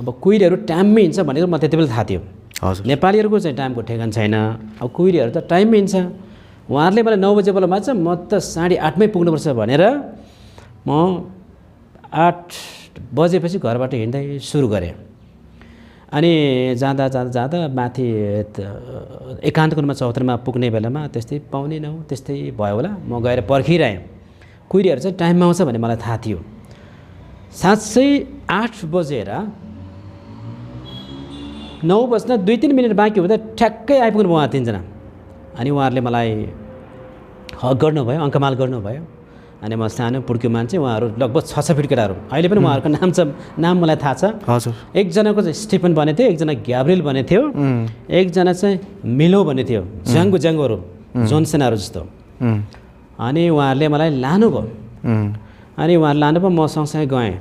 अब कोइलीहरू टाइममै हिँड्छ भनेर म त्यति बेला थाहा थियो। नेपालीहरूको चाहिँ टाइमको ठेगान छैन। अब कोइलीहरू त टाइममै हिँड्छ। उहाँहरूले मलाई 9 बजे बोलाउनु भएको छ, म त 8:30मै पुग्नुपर्छ भनेर म 8 बजेपछि घरबाट हिँड्दै सुरु गरेँ। अनि जाँदा माथि एकान्त कुनमा चौतारीमा पुग्ने बेलामा त्यस्तै 8:45 त्यस्तै भयो होला। म गएर पर्खिरहेँ। कोइलीहरू चाहिँ टाइममा आउँछ भन्ने मलाई थाहा थियो। साँच्चै 8 बजेर 9 बज्न 2-3 मिनट बाँकी हुँदा ठ्याक्कै आइपुग्नु भयो उहाँ तीनजना। अनि उहाँहरूले मलाई हक गर्नुभयो, अङ्कमाल गर्नुभयो। अनि म सानो पुड्क्यो मान्छे, उहाँहरू लगभग 6 फिट केटाहरू। अहिले पनि उहाँहरूको नाम मलाई थाहा छ। हजुर, एकजनाको चाहिँ स्टिफन भन्ने थियो, एकजना ग्याब्रियल भन्ने थियो, एकजना चाहिँ मिलो भन्ने थियो, ज्याङ्गोहरू जोनसेनाहरू जस्तो। अनि उहाँहरूले मलाई लानुभयो। अनि उहाँहरू लानुभयो, म सँगसँगै गएँ।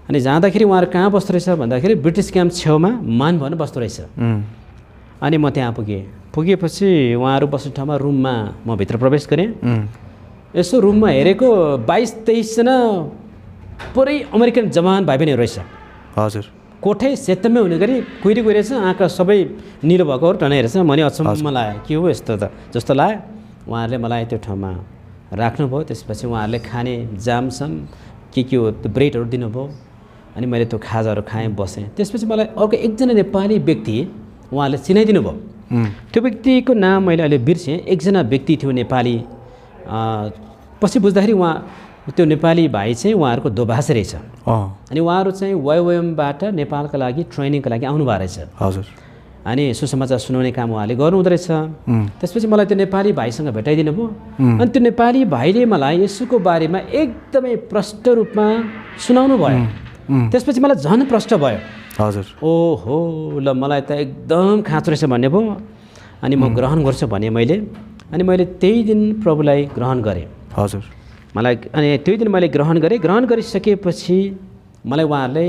अनि जाँदाखेरि उहाँहरू कहाँ बस्दो रहेछ भन्दाखेरि ब्रिटिस क्याम्प छेउमा मान भवन बस्दो रहेछ। अनि म त्यहाँ पुगेपछि उहाँहरू बस्ने ठाउँमा रुममा म भित्र प्रवेश गरेँ। यसो रुममा हेरेको 22-23 जना पुरै अमेरिकन जवान भाइ बहिनीहरू रहेछ। हजुर, कोठै सेतमै हुने गरी कुहिरी रहेछ, आँखा सबै निलो भएकोहरू टनाइ रहेछ। मैले अचम्म लाग्यो, के हो यस्तो त जस्तो लाग्यो। उहाँहरूले मलाई त्यो ठाउँमा राख्नुभयो। त्यसपछि उहाँहरूले खाने जामसम के हो त्यो ब्रेडहरू दिनुभयो। अनि मैले त्यो खाजाहरू खाएँ, बसेँ। त्यसपछि मलाई अर्को एकजना नेपाली व्यक्ति उहाँहरूले चिनाइदिनु भयो। त्यो व्यक्तिको नाम मैले अहिले बिर्सेँ। एकजना व्यक्ति थियो नेपाली। पछि बुझ्दाखेरि उहाँ त्यो नेपाली भाइ चाहिँ उहाँहरूको दोभाषी रहेछ। अनि उहाँहरू चाहिँ वाइओएमबाट नेपालका लागि ट्रेनिङको लागि आउनुभएको रहेछ। हजुर। अनि सुसमाचार सुनाउने काम उहाँले गर्नुहुँदो रहेछ। त्यसपछि मलाई त्यो नेपाली भाइसँग भेटाइदिनु भयो। अनि त्यो नेपाली भाइले मलाई येशूको बारेमा एकदमै प्रष्ट रूपमा सुनाउनु भयो। त्यसपछि मलाई झन् प्रष्ट भयो। हजुर। ओहो, ल मलाई त एकदम खाँचो रहेछ भन्ने भयो। अनि म ग्रहण गर्छु भने अनि मैले त्यही दिन प्रभुलाई ग्रहण गरेँ। हजुर। अनि त्यही दिन मैले ग्रहण गरेँ। ग्रहण गरिसकेपछि मलाई उहाँहरूले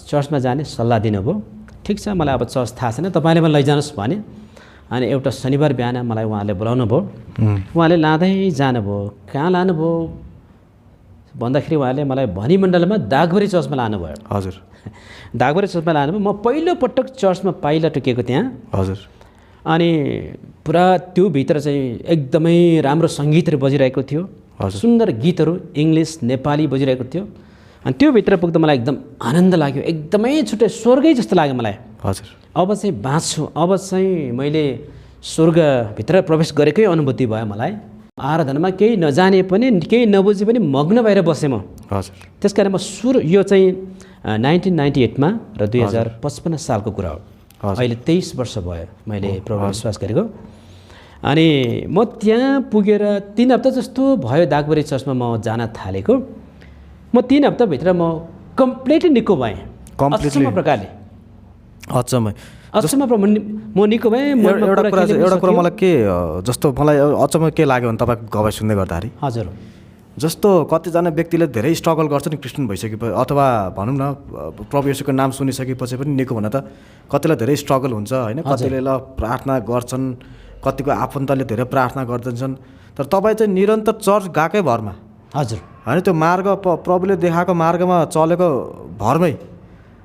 चर्चमा जाने सल्लाह दिनुभयो। ठिक छ, मलाई अब चर्च थाहा छैन, तपाईँले मलाई लैजानुहोस् भने। अनि एउटा शनिबार बिहान मलाई उहाँले बोलाउनु भयो। उहाँले लाँदै जानुभयो। कहाँ लानुभयो भन्दाखेरि उहाँले मलाई भनिमण्डलमा दागबरी चर्चमा लानुभयो। हजुर। दागबरी चर्चमा लानुभयो। म पहिलोपटक चर्चमा पाइला टुकेको त्यहाँ। हजुर। अनि पुरा त्यो भित्र चाहिँ एकदमै राम्रो सङ्गीतहरू बजिरहेको थियो। सुन्दर गीतहरू इङ्ग्लिस नेपाली बजिरहेको थियो। अनि त्यो भित्र पुग्दा मलाई एकदम आनन्द लाग्यो। एकदमै छुट्टै स्वर्गै जस्तो लाग्यो मलाई। हजुर। अब चाहिँ बाँच्छु, अब चाहिँ मैले स्वर्गभित्र प्रवेश गरेकै अनुभूति भयो मलाई। आराधनामा केही नजाने पनि केही नबुझे पनि मग्न भएर बसेँ म। हजुर। त्यस कारण यो चाहिँ 1998 र 2055 सालको कुरा हो। अहिले 23 वर्ष भयो मैले प्रभुमा विश्वास गरेको। अनि म त्यहाँ पुगेर 3 हप्ता जस्तो भयो दागबरी चर्चमा म जान थालेको। म 3 हप्ताभित्र म कम्प्लिटली निको भएँ। अचम्म प्रकारले म निको भएँ। एउटा कुरा मलाई के जस्तो मलाई अचम्म के लाग्यो भने तपाईँको गवाई सुन्दै गर्दाखेरि, हजुर, जस्तो कतिजना व्यक्तिले धेरै स्ट्रगल गर्छ नि क्रिस्चियन भइसकेपछि, अथवा भनौँ न प्रभु येशूको नाम सुनिसकेपछि पनि निको हुन त कतिलाई धेरै स्ट्रगल हुन्छ होइन। कतिले ल प्रार्थना गर्छन्, कतिको आफन्तले धेरै प्रार्थना गर्दछन्। तर तपाईँ चाहिँ निरन्तर चर्च गएकै भरमा, हजुर, होइन त्यो मार्ग प्रभुले देखाएको मार्गमा चलेको भरमै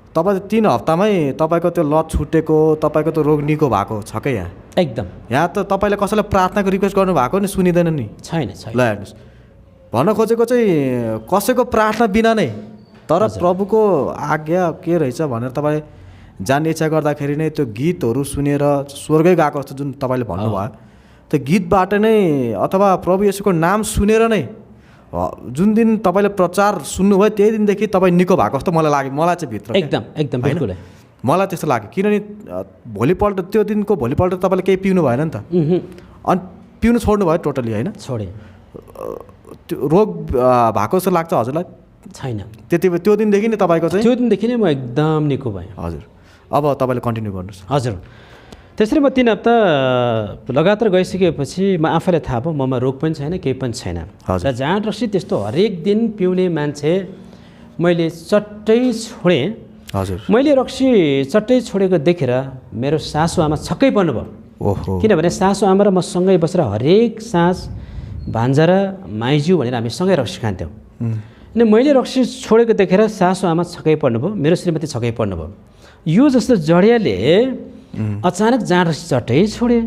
तपाईँ 3 हप्तामै तपाईँको त्यो लत छुटेको, तपाईँको त्यो रोग निको भएको छ क्या यहाँ। एकदम। यहाँ त तपाईँले कसैलाई प्रार्थनाको रिक्वेस्ट गर्नुभएको नि सुनिँदैन नि। छैन। ल हेर्नुहोस्, भन्न खोजेको चाहिँ कसैको प्रार्थना बिना नै, तर प्रभुको आज्ञा के रहेछ भनेर तपाईँ जान्ने इच्छा गर्दाखेरि नै त्यो गीतहरू सुनेर स्वर्गै गएको जस्तो जुन तपाईँले भन्नुभयो, त्यो गीतबाट नै अथवा प्रभु येशूको नाम सुनेर नै जुन दिन तपाईँले प्रचार सुन्नुभयो त्यही दिनदेखि तपाईँ निको भएको जस्तो मलाई लाग्यो। मलाई चाहिँ भित्र एकदम बिल्कुल मलाई त्यस्तो लाग्यो। किनभने भोलिपल्ट त्यो दिनको भोलिपल्ट तपाईँले केही पिउनु भएन नि त। अनि पिउनु छोड्नु भयो टोटली होइन? छोडेँ। त्यो रोग भएको जस्तो लाग्छ हजुरलाई? छैन। त्यो दिनदेखि नै तपाईँको चाहिँ? त्यो दिनदेखि नै म एकदम निको भएँ। हजुर। अब तपाईँले कन्टिन्यू गर्नुहोस्। हजुर। त्यसरी म 3 हप्ता लगातार गइसकेपछि म आफैलाई थाहा भयो ममा रोग पनि छैन, केही पनि छैन। र जाँड रक्सी त्यस्तो हरेक दिन पिउने मान्छे मैले चट्टै छोडेँ। हजुर। मैले रक्सी चट्टै छोडेको देखेर मेरो सासु आमा छक्कै पर्नुभयो। ओहो। किनभने सासु आमा र म सँगै बसेर हरेक साँझ भान्जा र माइजू भनेर हामी सँगै रक्सी खान्थ्यौँ। अनि मैले रक्सी छोडेको देखेर सासु आमा छक्कै पर्नुभयो, मेरो श्रीमती छक्कै पर्नुभयो। यो जस्तो जडियाले अचानक जाँड रक्सी चट्टै छोडे,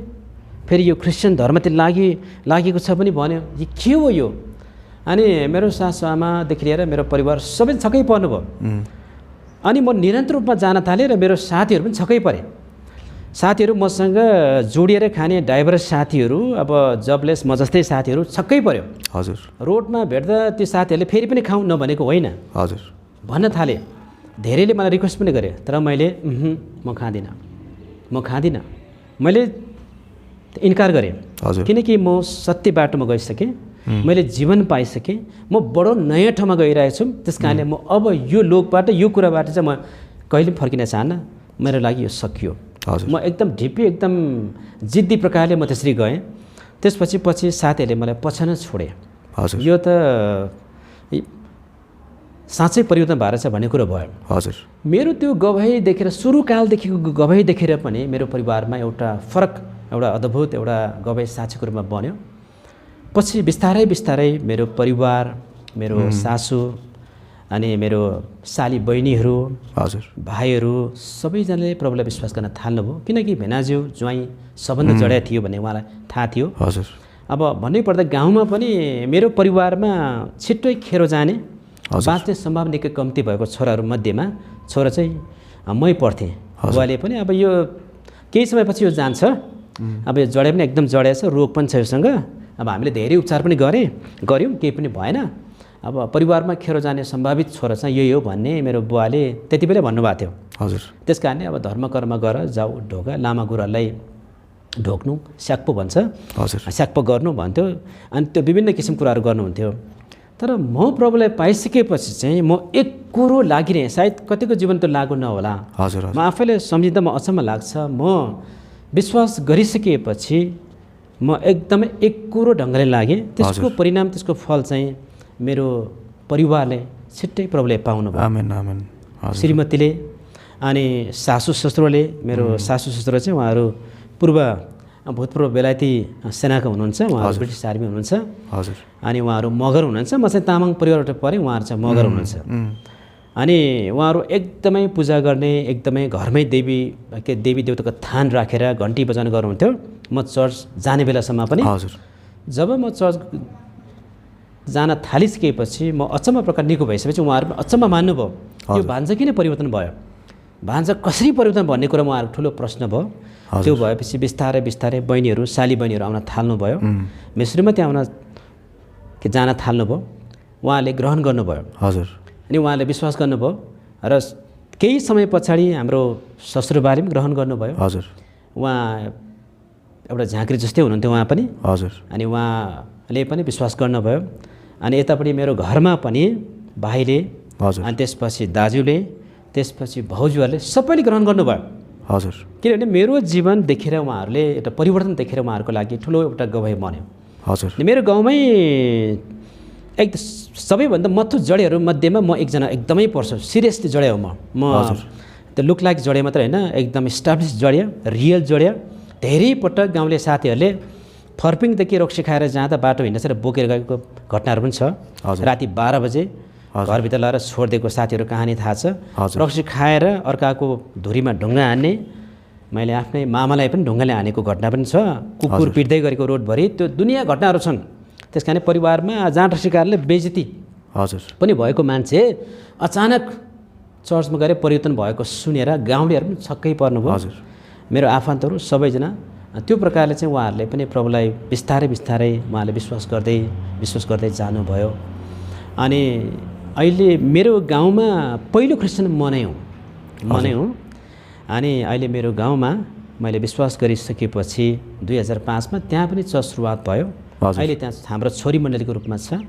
फेरि यो क्रिस्चियन धर्मतिर लागेको छ पनि भन्यो। यो के हो यो? अनि मेरो सासु आमादेखि लिएर मेरो परिवार सबै छक्कै पर्नुभयो। अनि म निरन्तर रूपमा जान थालेँ र मेरो साथीहरू पनि छक्कै परे। साथीहरू मसँग जोडिएर खाने ड्राइभर साथीहरू, अब जबलेस म जस्तै साथीहरू छक्कै पर्यो। हजुर। रोडमा भेट्दा त्यो साथीहरूले फेरि पनि खाउँ नभनेको होइन, हजुर, भन्न थाले। धेरैले मलाई रिक्वेस्ट पनि गरे, तर मैले म खाँदिनँ। मैले इन्कार गरेँ। हजुर। किनकि म सत्य बाटोमा गइसकेँ, मैले जीवन पाइसकेँ, म बडो नयाँ ठाउँमा गइरहेको छु। त्यस कारणले म अब यो लोकबाट यो कुराबाट चाहिँ म कहिले पनि फर्किन चाहन्न। मेरो लागि यो सकियो। म एकदम ढिप्पी एकदम जिद्दी प्रकारले म त्यसरी गएँ। त्यसपछि साथीहरूले मलाई पछान छोडे। हजुर। यो त साँच्चै परिवर्तन भएर छ भन्ने कुरो भयो। हजुर। मेरो त्यो गवाही देखेर, सुरुकालदेखिको गवाही देखेर पनि मेरो परिवारमा एउटा फरक, एउटा अद्भुत एउटा गवाही साक्षीको रूपमा बन्यो। पछि बिस्तारै मेरो परिवार, मेरो सासू अनि मेरो साली बहिनीहरू, हजुर, भाइहरू सबैजनाले प्रभुलाई विश्वास गर्न थाल्नुभयो। किनकि भेनाज्यू ज्वाइँ सबभन्दा जडिया थियो भन्ने उहाँलाई थाहा थियो। हजुर। अब भन्नैपर्दा गाउँमा पनि मेरो परिवारमा छिट्टै खेरो जाने, बाँच्ने सम्भावना निकै कम्ती भएको छोराहरू मध्येमा छोरा चाहिँ मै पर्थेँ। बुवाले पनि अब यो केही समयपछि यो जान्छ, अब यो जडे पनि एकदम जडिया छ, रोग पनि छ योसँग, अब हामीले धेरै उपचार पनि गऱ्यौँ, केही पनि भएन। अब परिवारमा खेरो जाने सम्भावित छोरा चाहिँ यही हो भन्ने मेरो बुवाले त्यति बेलै भन्नुभएको थियो। हजुर। त्यस कारणले अब धर्म कर्म गर जाऊ ढोका लामा गुरुहरूलाई ढोक्नु स्याक्पो भन्छ, हजुर। स्याक्पो गर्नु भन्थ्यो। अनि त्यो विभिन्न किसिम कुराहरू गर्नुहुन्थ्यो। तर म प्रभुलाई पाइसकेपछि चाहिँ म एक कुरो लागिरहेँ, सायद कतिको जीवन त्यो लागु नहोला। हजुर। म आफैले सम्झिँदा म अचम्म लाग्छ। म विश्वास गरिसकेपछि म एकदमै एक कुरो ढङ्गले लागेँ। त्यसको परिणाम, त्यसको फल चाहिँ मेरो परिवारले छिट्टै प्रभुले पाउनुभयो। आमेन आमेन। श्रीमतीले अनि सासू ससुराले, मेरो सासू ससुरा चाहिँ उहाँहरू भूतपूर्व बेलायती सेनाको हुनुहुन्छ, उहाँहरू ब्रिटिस आर्मी हुनुहुन्छ। हजुर। अनि उहाँहरू मगर हुनुहुन्छ। म चाहिँ तामाङ परिवारबाट परेँ, उहाँहरू चाहिँ मगर हुनुहुन्छ। अनि उहाँहरू एकदमै पूजा गर्ने, एकदमै घरमै देवी देवताको थान राखेर घन्टी बजाउने गर्नुहुन्थ्यो। म चर्च जाने बेलासम्म पनि। हजुर। जब म चर्च जान थालिसकेपछि म अचम्म प्रकार निको भइसकेपछि उहाँहरू पनि अचम्म मान्नुभयो, यो भान्जा किन परिवर्तन भयो, भान्जा कसरी परिवर्तन भन्ने कुरा उहाँहरूको ठुलो प्रश्न भयो। त्यो भएपछि बिस्तारै बिस्तारै बहिनीहरू, साली बहिनीहरू आउन थाल्नुभयो। मेरो श्रीमती जान थाल्नुभयो। उहाँले ग्रहण गर्नुभयो। हजुर। अनि उहाँले विश्वास गर्नुभयो र केही समय पछाडि हाम्रो ससुरबारी पनि ग्रहण गर्नुभयो। हजुर। उहाँ एउटा झाँक्री जस्तै हुनुहुन्थ्यो उहाँ पनि। हजुर। अनि उहाँले पनि विश्वास गर्नुभयो। अनि यतापट्टि मेरो घरमा पनि भाइले, अनि त्यसपछि दाजुले, त्यसपछि भाउजूहरूले सबैले ग्रहण गर्नुभयो। हजुर। किनभने मेरो जीवन देखेर उहाँहरूले एउटा परिवर्तन देखेर उहाँहरूको लागि ठुलो एउटा गवाही बन्यो। हजुर। मेरो गाउँमै सबैभन्दा मथु जडेहरू मध्येमा म एकजना एकदमै पर्छु। सिरियसली जडे हो म त्यो लुक लाइक जडे मात्र होइन, एकदम इस्टाब्लिस जडिया, रियल जडिया। धेरै पटक गाउँले साथीहरूले फर्पिङदेखि रक्सी खाएर जाँदा बाटो हिँडेर बोकेर गएको घटनाहरू पनि छ। राति 12 बजे घरभित्र लगाएर छोडिदिएको साथीहरू कहानी थाहा छ। रक्सी खाएर अर्काको धुरीमा ढुङ्गा हान्ने, मैले आफ्नै मामालाई पनि ढुङ्गाले हानेको घटना पनि छ। कुकुर पिट्दै गरेको रोडभरि, त्यो दुनियाँ घटनाहरू छन्। त्यस कारण परिवारमा जाँड सिकारले बेइज्जती पनि भएको मान्छे अचानक चर्चमा गएर परिवर्तन भएको सुनेर गाउँलेहरू पनि छक्कै पर्नुभयो। मेरो आफन्तहरू सबैजना त्यो प्रकारले चाहिँ उहाँहरूले पनि प्रभुलाई बिस्तारै बिस्तारै उहाँले विश्वास गर्दै जानुभयो। अनि अहिले मेरो गाउँमा पहिलो क्रिस्चियन म नै हुँ। अनि अहिले मेरो गाउँमा मैले विश्वास गरिसकेपछि 2005मा त्यहाँ पनि चर्च सुरुवात भयो। अहिले त्यहाँ हाम्रो छोरी मण्डलीको रूपमा छ।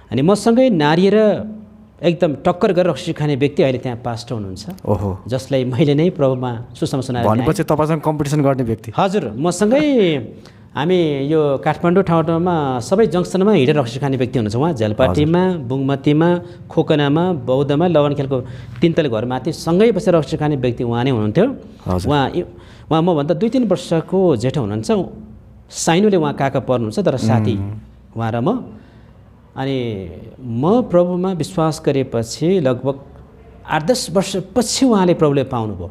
अनि मसँगै नारी र एकदम टक्कर गरेर रक्सी खाने व्यक्ति अहिले त्यहाँ पास्टर हुनुहुन्छ। ओहो। जसलाई मैले नै प्रभुमा सुसमाचार सुनाएर भनेपछि तपाईसँग कम्पिटिसन गर्ने व्यक्ति। हजुर, मसँगै हामी यो काठमाडौँ ठाउँमा सबै जङ्सनमा हिँडेर रक्सी खाने व्यक्ति हुनुहुन्छ। उहाँ झ्यालपाटीमा, बुङमतीमा, खोकनामा, बौद्धमा, लगनखेलको 3 तले घरमाथि सँगै बसेर रक्सी खाने व्यक्ति उहाँ नै हुनुहुन्थ्यो। उहाँ मभन्दा 2-3 वर्षको जेठो हुनुहुन्छ। साइनोले उहाँ काका पर्नुहुन्छ, तर साथी उहाँ र म। अनि म प्रभुमा विश्वास गरेपछि लगभग 8-10 वर्षपछि उहाँले प्रभुले पाउनुभयो।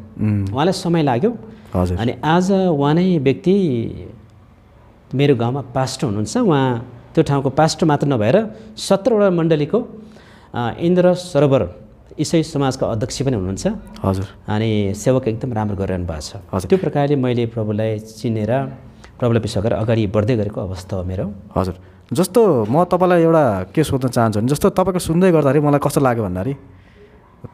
उहाँलाई समय लाग्यो। अनि आज उहाँ नै व्यक्ति मेरो गाउँमा पास्टर हुनुहुन्छ। उहाँ त्यो ठाउँको पास्टर मात्र नभएर 17वटा मण्डलीको इन्द्र सरोवर इसाई समाजका अध्यक्ष पनि हुनुहुन्छ। हजुर। अनि सेवक एकदम राम्रो गरिरहनु भएको छ। त्यो प्रकारले मैले प्रभुलाई चिनेर प्रभुलाई विश्वास गरेर अगाडि बढ्दै गरेको अवस्था हो मेरो। हजुर। जस्तो म तपाईँलाई एउटा के सोध्न चाहन्छु भने, जस्तो तपाईँको सुन्दै गर्दाखेरि मलाई कस्तो लाग्यो भन्दाखेरि,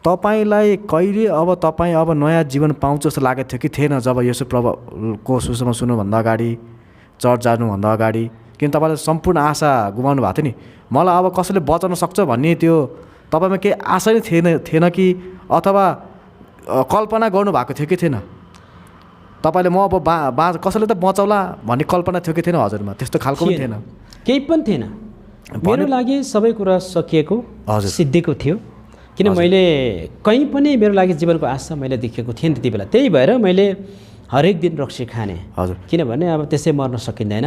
तपाईँलाई कहिले तपाईँ नयाँ जीवन पाउँछ जस्तो लागेको थियो कि थिएन जब यसो प्रभुको सुसमाचार सुन्नुभन्दा अगाडि, चर्च जानुभन्दा अगाडि? किन तपाईँले सम्पूर्ण आशा गुमाउनु भएको थियो नि, मलाई अब कसैले बचाउन सक्छ भन्ने त्यो तपाईँमा केही आशा नै थिएन कि अथवा कल्पना गर्नुभएको थियो कि थिएन? तपाईँले म अब कसैले त बचाउला भन्ने कल्पना थियो कि थिएन हजुरमा? त्यस्तो खालको पनि थिएन? केही पनि थिएन। मेरो लागि सबै कुरा सकिएको, सिद्धिएको थियो। किन मैले कहीँ पनि मेरो लागि जीवनको आशा मैले देखेको थिएन त्यति बेला। त्यही भएर मैले हरेक दिन रक्सी खाने। हजुर। किनभने अब त्यसै मर्न सकिँदैन।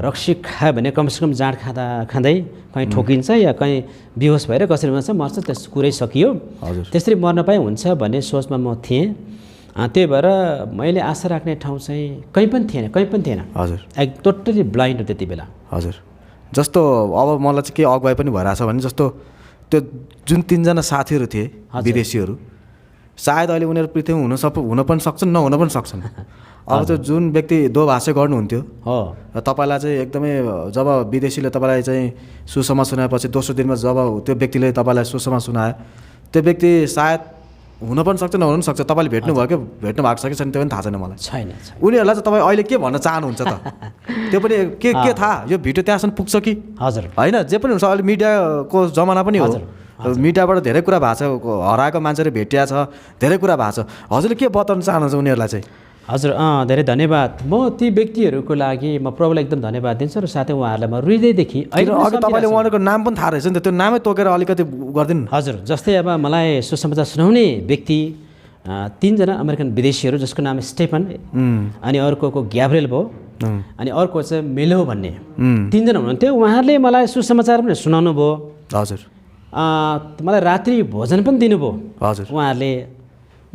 रक्सी खायो भने कमसेकम जाँड खाँदै कहीँ ठोकिन्छ या कहीँ बेहोस भएर कसरी मर्छ त्यस कुरै सकियो। त्यसरी मर्न पाए हुन्छ भन्ने सोचमा म थिएँ। त्यही भएर मैले आशा राख्ने ठाउँ चाहिँ कहीँ पनि थिएन। हजुर। टोटली ब्लाइन्ड हो त्यति बेला। हजुर। जस्तो अब मलाई चाहिँ के अगुवाई पनि भइरहेछ भने, जस्तो त्यो जुन 3जना साथीहरू थिए विदेशीहरू, सायद अहिले उनीहरू पृथ्वीमा हुन पनि सक्छन्, नहुन पनि सक्छन्। अब त्यो जुन व्यक्ति दोभाषे गर्नुहुन्थ्यो हो र तपाईँलाई चाहिँ एकदमै जब विदेशीले तपाईँलाई चाहिँ सुसमाचार सुनाएपछि दोस्रो दिनमा जब त्यो व्यक्तिले तपाईँलाई सुसमाचार सुनायो त्यो व्यक्ति सायद हुन पनि सक्छ नहुन पनि सक्छ। तपाईँले भेट्नुभयो कि भेट्नु भएको छ कि छैन त्यो पनि थाहा छैन मलाई। छैन उनीहरूलाई चाहिँ तपाईँ अहिले के भन्न चाहनुहुन्छ त? त्यो पनि के थाहा यो भिडियो त्यहाँसम्म पुग्छ कि हजुर होइन? जे पनि हुन्छ, अहिले मिडियाको जमाना पनि हो, मिडियाबाट धेरै कुरा भएको छ, हराएको मान्छेले भेटिया छ, धेरै कुरा भएको छ। हजुरले के बताउन चाहनुहुन्छ उनीहरूलाई चाहिँ? हजुर धेरै धन्यवाद। म ती व्यक्तिहरूको लागि म प्रभुलाई एकदम धन्यवाद दिन्छु र साथै उहाँहरूलाई म हृदयदेखि अघि तपाईँले उहाँहरूको नाम पनि थाहा रहेछ नि त, त्यो नामै तोकेर अलिकति गरिदिनु। हजुर जस्तै अब मलाई सुसमाचार सुनाउने व्यक्ति 3 जना अमेरिकन विदेशीहरू जसको नाम स्टेफन अनि अर्को ग्याब्रिएल भयो अनि अर्को चाहिँ मेलो भन्ने 3 जना हुनुहुन्थ्यो। उहाँहरूले मलाई सुसमाचार पनि सुनाउनु भयो। हजुर मलाई रात्रि भोजन पनि दिनुभयो हजुर उहाँहरूले।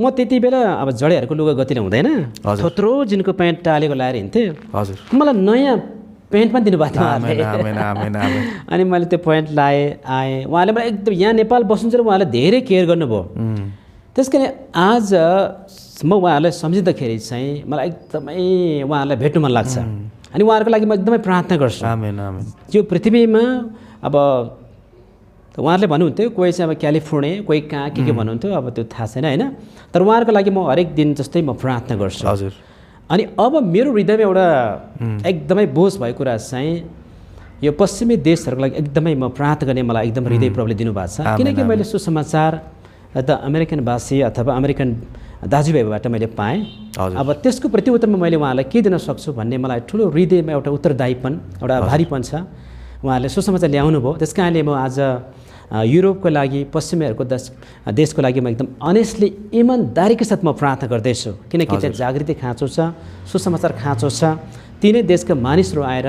म त्यति बेला अब जडेहरूको लुगा गतिले हुँदैन, थोत्रो जिनको प्यान्ट टालेको लाएर हिँड्थेँ। हजुर मलाई नयाँ प्यान्ट पनि दिनुभएको थियो उहाँले। अनि मैले त्यो प्यान्ट लाएँ आएँ। उहाँले मलाई एकदम यहाँ नेपाल बस्नुहुन्छ र उहाँले धेरै केयर गर्नुभयो। त्यस कारण आज म उहाँहरूलाई सम्झिँदाखेरि चाहिँ मलाई एकदमै उहाँहरूलाई भेट्नु मन लाग्छ अनि उहाँहरूको लागि म एकदमै प्रार्थना गर्छु। यो पृथ्वीमा अब उहाँहरूले भन्नुहुन्थ्यो कोही चाहिँ अब क्यालिफोर्निया कोही कहाँ के भन्नुहुन्थ्यो, अब त्यो थाहा छैन होइन, तर उहाँहरूको लागि म हरेक दिन जस्तै म प्रार्थना गर्छु। हजुर अनि अब मेरो हृदयमा एउटा एकदमै बोझ भएको कुरा चाहिँ यो पश्चिमी देशहरूको लागि एकदमै म प्रार्थना गर्ने मलाई एकदम हृदय प्रभुले दिनुभएको छ। किनकि मैले सुसमाचार त अमेरिकनवासी अथवा अमेरिकन दाजुभाइबाट मैले पाएँ। अब त्यसको प्रत्युत्तरमा मैले उहाँलाई के दिन सक्छु भन्ने मलाई ठुलो हृदयमा एउटा उत्तरदायीपन एउटा भारीपन छ। उहाँहरूले सुसमाचार ल्याउनु भयो, त्यस कारणले म आज युरोपको लागि पश्चिमीहरूको देशको लागि म एकदम अनेस्टली इमान्दारीको साथ म प्रार्थना गर्दैछु। किनकि त्यहाँ जागृति खाँचो छ, सुसमाचार खाँचो छ। तिनै देशका मानिसहरू आएर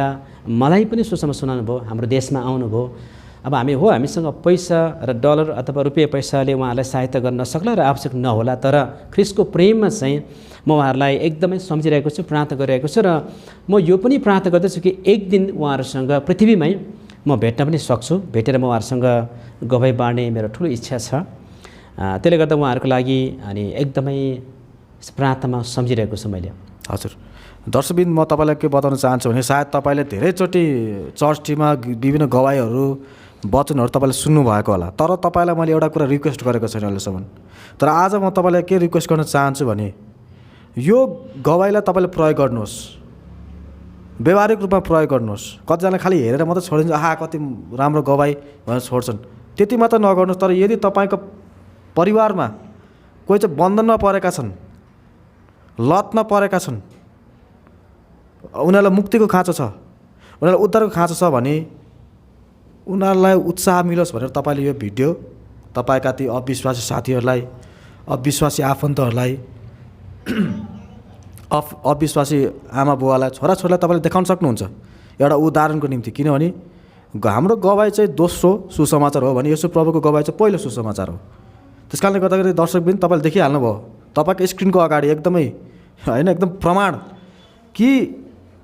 मलाई पनि सुसमाचार सुनाउनु भयो, हाम्रो देशमा आउनुभयो। अब हामीसँग पैसा र डलर अथवा रुपियाँ पैसाले उहाँहरूलाई सहायता गर्न नसक्ला र आवश्यक नहोला, तर ख्रिस्टको प्रेममा चाहिँ म उहाँहरूलाई एकदमै सम्झिरहेको छु, प्रार्थना गरिरहेको छु र म यो पनि प्रार्थना गर्दैछु कि एक दिन उहाँहरूसँग पृथ्वीमै म भेट्न पनि सक्छु। भेटेर म उहाँहरूसँग गवाई बाँड्ने मेरो ठुलो इच्छा छ। त्यसले गर्दा उहाँहरूको लागि अनि एकदमै प्रार्थनामा सम्झिरहेको छु मैले। हजुर दर्शकबिन म तपाईँलाई के बताउन चाहन्छु भने सायद तपाईँले धेरैचोटि चर्च टिममा विभिन्न गवाईहरू वचनहरू तपाईँले सुन्नुभएको होला, तर तपाईँलाई मैले एउटा कुरा रिक्वेस्ट गरेको छैन अहिलेसम्म। तर आज म तपाईँलाई के रिक्वेस्ट गर्न चाहन्छु भने यो गवाईलाई तपाईँले प्रयोग गर्नुहोस्, व्यवहारिक रूपमा प्रयोग गर्नुहोस्। कतिजना खालि हेरेर मात्रै छोडिन्छ, आहा कति राम्रो गवाई भनेर छोड्छन्, त्यति मात्र नगर्नुहोस्। तर यदि तपाईँको परिवारमा कोही चाहिँ बन्धनमा परेका छन्, लतमा परेका छन्, उनीहरूलाई मुक्तिको खाँचो छ, उनीहरूलाई उद्धारको खाँचो छ भने उनीहरूलाई उत्साह मिलोस् भनेर तपाईँले यो भिडियो तपाईँका ती अविश्वासी साथीहरूलाई, अविश्वासी आफन्तहरूलाई, अविश्वासी आमा बुवालाई, छोराछोरीलाई तपाईँले देखाउन सक्नुहुन्छ एउटा उदाहरणको निम्ति। किनभने हाम्रो गवाई चाहिँ दोस्रो सुसमाचार हो भने यसो प्रभुको गवाई चाहिँ पहिलो सुसमाचार हो। त्यस कारणले गर्दाखेरि दर्शकबिन तपाईँले देखिहाल्नुभयो तपाईँको स्क्रिनको अगाडि एकदमै होइन एकदम प्रमाण कि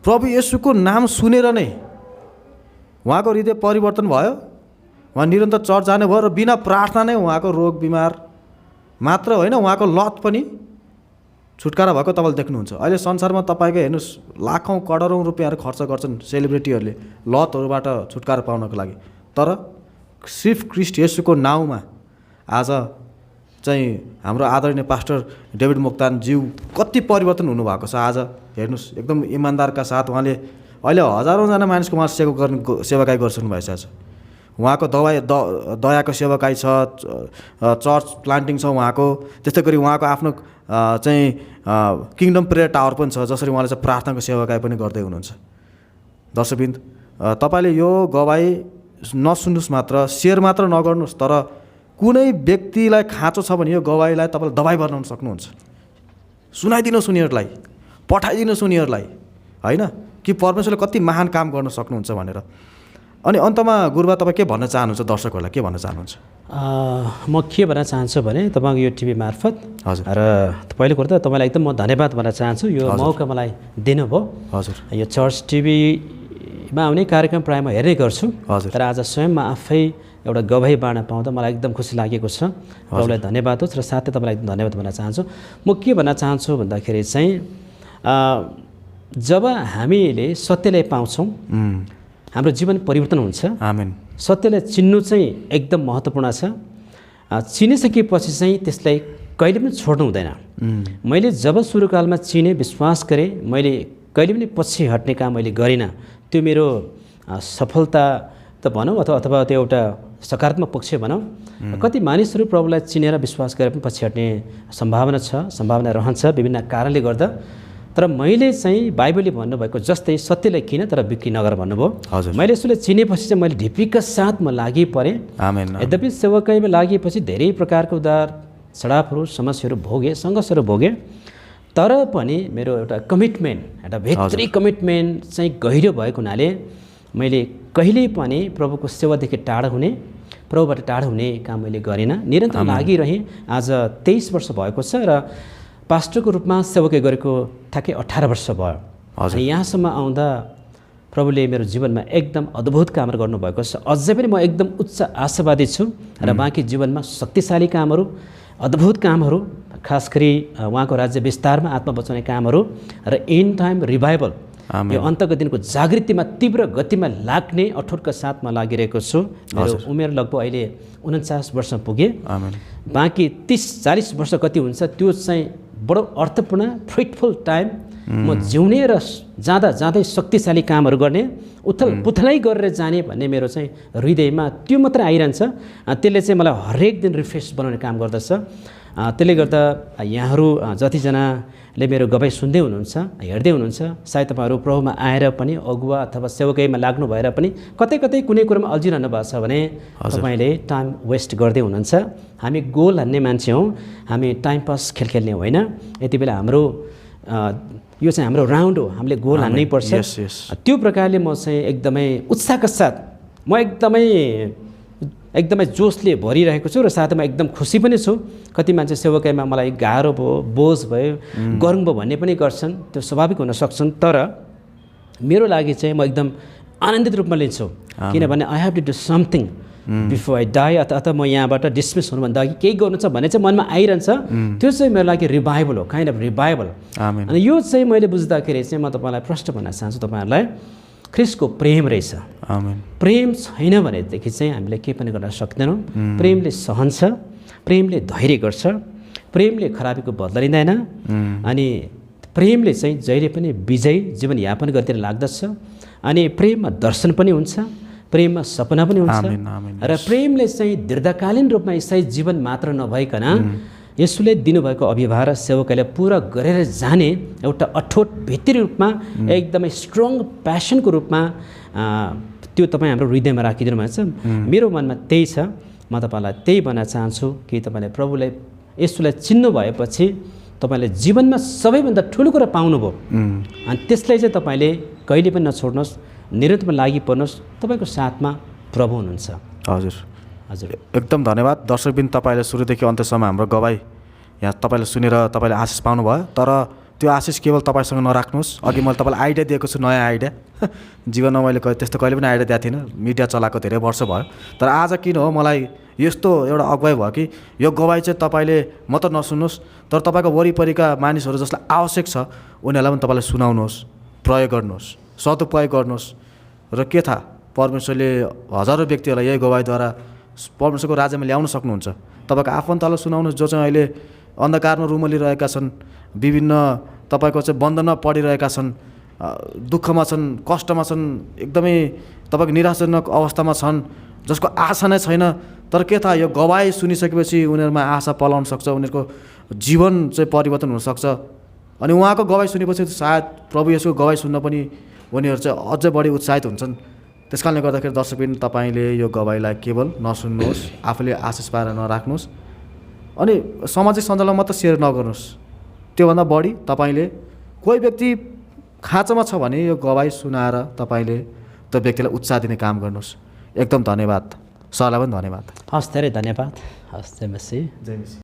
प्रभु येशूको नाम सुनेर नै उहाँको हृदय परिवर्तन भयो, उहाँ निरन्तर चर्च जाने भयो र बिना प्रार्थना नै उहाँको रोग बिमार मात्र होइन उहाँको लत पनि छुटकारा भएको तपाईँले देख्नुहुन्छ। अहिले संसारमा तपाईँको हेर्नुहोस् लाखौँ करोडौँ रुपियाँहरू खर्च गर्छन् सेलिब्रिटीहरूले लतहरूबाट छुटकारा पाउनको लागि, तर सिर्फ ख्रिस्ट येशूको नाउँमा आज चाहिँ हाम्रो आदरणीय पास्टर डेभिड मोक्तानज्यू कति परिवर्तन हुनुभएको छ। आज हेर्नुहोस् एकदम इमान्दारका साथ उहाँले अहिले हजारौँजना मानिसको उहाँ सेवाकाई गरिसक्नु भएछ। आज उहाँको दयाको सेवाकाई छ, चर्च प्लान्टिङ छ उहाँको। त्यस्तै गरी उहाँको आफ्नो चाहिँ किङडम प्रेयर टावर पनि छ, जसरी उहाँले चाहिँ प्रार्थनाको सेवाकाई पनि गर्दै हुनुहुन्छ। दर्शकबिन्द तपाईँले यो गवाई नसुन्नुहोस् मात्र, सेयर मात्र नगर्नुहोस्, तर कुनै व्यक्तिलाई खाँचो छ भने यो गवाईलाई तपाईँले दबाई बनाउन सक्नुहुन्छ। सुनाइदिनुहोस् उनीहरूलाई, पठाइदिनुहोस् उनीहरूलाई, होइन कि परमेश्वरले कति महान काम गर्न सक्नुहुन्छ भनेर। अनि अन्तमा गुरुबा तपाईँ के भन्न चाहनुहुन्छ, दर्शकहरूलाई के भन्न चाहनुहुन्छ? म के भन्न चाहन्छु भने तपाईँको यो टिभी मार्फत हजुर र पहिलो कुरो त तपाईँलाई एकदम म धन्यवाद भन्न चाहन्छु, यो मौका मलाई दिनुभयो। हजुर यो चर्च टिभीमा आउने कार्यक्रम प्रायः म हेर्ने गर्छु, तर आज स्वयंमा आफै एउटा गवाही बाँड्न पाउँदा मलाई एकदम खुसी लागेको छ। तपाईँलाई धन्यवाद होस् र साथै तपाईँलाई एकदम धन्यवाद भन्न चाहन्छु। म के भन्न चाहन्छु भन्दाखेरि चाहिँ जब हामीले सत्यलाई पाउँछौँ हाम्रो जीवन परिवर्तन हुन्छ। आमेन। सत्यलाई चिन्नु चाहिँ एकदम महत्त्वपूर्ण छ। चिनिसकेपछि चाहिँ त्यसलाई कहिले पनि छोड्नु हुँदैन। मैले जब सुरुकालमा चिने, विश्वास गरेँ, मैले कहिले पनि पछि हट्ने काम मैले गरिनँ। त्यो मेरो सफलता त भनौँ अथवा त्यो एउटा सकारात्मक पक्ष भनौँ। कति मानिसहरू प्रभुलाई चिनेर विश्वास गरेर पनि पछि हट्ने सम्भावना रहन्छ विभिन्न कारणले गर्दा। तर मैले चाहिँ बाइबलले भन्नुभएको जस्तै सत्यलाई किन तर बिक्री नगर भन्नुभयो। मैले यसले चिनेपछि चाहिँ मैले ढिप्पीका साथ म लागि परेँ। आमेन। यद्यपि सेवकाईमा लागेपछि धेरै प्रकारको उदार चढावहरू, समस्याहरू भोगेँ, सङ्घर्षहरू भोगेँ, तर पनि मेरो एउटा कमिटमेन्ट, एउटा भित्री कमिटमेन्ट चाहिँ गहिरो भएको हुनाले मैले कहिल्यै पनि प्रभुको सेवादेखि टाढा हुने, प्रभुबाट टाढा हुने काम मैले गरिनँ। निरन्तर लागिरहेँ। आज 23 वर्ष भएको छ र पास्टरको रूपमा सेवकै गरेको ठ्याक्कै 18 वर्ष भयो। अनि यहाँसम्म आउँदा प्रभुले मेरो जीवनमा एकदम अद्भुत कामहरू गर्नुभएको छ। अझै पनि म एकदम उच्च आशावादी छु र बाँकी जीवनमा शक्तिशाली कामहरू, अद्भुत कामहरू, खास गरी उहाँको राज्य विस्तारमा आत्मा बचाउने कामहरू र एन्ड टाइम रिभाइभल, यो अन्तको दिनको जागृतिमा तीव्र गतिमा लाग्ने अठोटका साथमा लागिरहेको छु। मेरो उमेर लगभग अहिले 49 वर्ष पुगे। बाँकी 30-40 वर्ष कति हुन्छ त्यो चाहिँ बडो अर्थपूर्ण फ्रुटफुल टाइम म जिउने र जाँदा जाँदै शक्तिशाली कामहरू गर्ने, उथल पुथलै गरेर जाने भन्ने मेरो चाहिँ हृदयमा त्यो मात्रै आइरहन्छ। त्यसले चाहिँ मलाई हरेक दिन रिफ्रेस बनाउने काम गर्दछ। त्यसले गर्दा यहाँहरू जतिजनाले मेरो गवाई सुन्दै हुनुहुन्छ, हेर्दै हुनुहुन्छ, सायद तपाईँहरू प्रभुमा आएर पनि अगुवा अथवा सेवकाईमा लाग्नु भएर पनि कतै कतै कुनै कुरामा अल्झिरहनु भएको छ भने तपाईँले टाइम वेस्ट गर्दै हुनुहुन्छ। हामी गोल हान्ने मान्छे हौँ, हामी टाइम पास खेल खेल्ने होइन। यति बेला हाम्रो यो चाहिँ हाम्रो राउन्ड हो, हामीले गोल हान्नै पर्छ। त्यो प्रकारले म चाहिँ एकदमै उत्साहका साथ, म एकदमै जोसले भरिरहेको छु र साथै म एकदम खुसी पनि छु। कति मान्छे सेवकाईमा मलाई गाह्रो भयो, बोझ भयो, गरौँ भयो भन्ने पनि गर्छन्, त्यो स्वाभाविक हुन सक्छन्। तर मेरो लागि चाहिँ म एकदम आनन्दित रूपमा लिन्छु, किनभने I have to do something before I die, अथवा म यहाँबाट डिसमिस हुनुभन्दा अघि केही गर्नु छ भन्ने चाहिँ मनमा आइरहन्छ। त्यो चाहिँ मेरो लागि रिभाइभल हो, काइन्ड अफ रिभाइभल। अनि यो चाहिँ मैले बुझ्दाखेरि चाहिँ म तपाईँलाई प्रश्न भन्न चाहन्छु, तपाईँहरूलाई ख्रिस्टको प्रेम रहेछ। प्रेम छैन भनेदेखि चाहिँ हामीले केही पनि गर्न सक्दैनौँ। प्रेमले सहन्छ, प्रेमले धैर्य गर्छ, प्रेमले खराबीको बदला लिँदैन, अनि प्रेमले चाहिँ जहिले पनि विजयी जीवनयापन गरेर लाग्दछ। अनि प्रेममा दर्शन पनि हुन्छ, प्रेममा सपना पनि हुन्छ, र प्रेमले चाहिँ दीर्घकालीन रूपमा इसाई जीवन मात्र नभइकन यसुले दिनुभएको अभिभाव र सेवकाईलाई पुरा गरेर जाने एउटा अठोट भित्री रूपमा, एकदमै स्ट्रङ प्यासनको रूपमा त्यो तपाईँ हाम्रो हृदयमा राखिदिनु भएको छ। मेरो मनमा त्यही छ। म तपाईँलाई त्यही भन्न चाहन्छु कि तपाईँले प्रभुलाई, यसुलाई चिन्नु भएपछि तपाईँले जीवनमा सबैभन्दा ठुलो कुरा पाउनुभयो। अनि त्यसलाई चाहिँ तपाईँले कहिले पनि नछोड्नुहोस्, निरन्तरमा लागि पर्नुहोस्। तपाईँको साथमा प्रभु हुनुहुन्छ। हजुर, एकदम धन्यवाद। दर्शकबिन, तपाईँले सुरुदेखि अन्त्यसम्म हाम्रो गवाई यहाँ तपाईँले सुनेर तपाईँले आशिष पाउनुभयो। तर त्यो आशिष केवल तपाईँसँग नराख्नुहोस्। अघि मैले तपाईँलाई आइडिया दिएको छु, नयाँ आइडिया। जीवनमा मैले त्यस्तो कहिले पनि आइडिया दिएको थिइनँ, मिडिया चलाएको धेरै वर्ष भयो। तर आज किन हो मलाई यस्तो एउटा अगुवाई भयो कि यो गवाई चाहिँ तपाईँले मात्र नसुन्नुहोस्, तर तपाईँको वरिपरिका मानिसहरू जसलाई आवश्यक छ उनीहरूलाई पनि तपाईँले सुनाउनुहोस्, प्रयोग गर्नुहोस्, सदुपयोग गर्नुहोस्। र के थाहा, परमेश्वरले हजारौँ व्यक्तिहरूलाई यही गवाईद्वारा परमेश्वरको राज्यमा ल्याउन सक्नुहुन्छ। तपाईँको आफन्तलाई सुनाउनुहोस् जो चाहिँ अहिले अन्धकारमा रुमलिरहेका छन्, विभिन्न तपाईँको चाहिँ बन्धनमा पडिरहेका छन्, दुःखमा छन्, कष्टमा छन्, एकदमै तपाईँको निराशाजनक अवस्थामा छन्, जसको आशा नै छैन। तर के थाहा, यो गवाई सुनिसकेपछि उनीहरूमा आशा पलाउन सक्छ, उनीहरूको जीवन चाहिँ परिवर्तन हुनसक्छ। अनि उहाँको गवाई सुनेपछि सायद प्रभु यसको गवाई सुन्न पनि उनीहरू चाहिँ अझै बढी उत्साहित हुन्छन्। त्यस कारणले गर्दाखेरि दर्शकबिन, तपाईँले यो गवाईलाई केवल नसुन्नुहोस्, आफूले आशिष पाएर नराख्नुहोस्, अनि सामाजिक सञ्जालमा मात्र सेयर नगर्नुहोस्। त्योभन्दा बढी तपाईँले कोही व्यक्ति खाँचोमा छ भने यो गवाई सुनाएर तपाईँले त्यो व्यक्तिलाई उत्साह दिने काम गर्नुहोस्। एकदम धन्यवाद। सरलाई पनि धन्यवाद। हस्, धेरै धन्यवाद। हस्, जय मसीह। जय मसीह।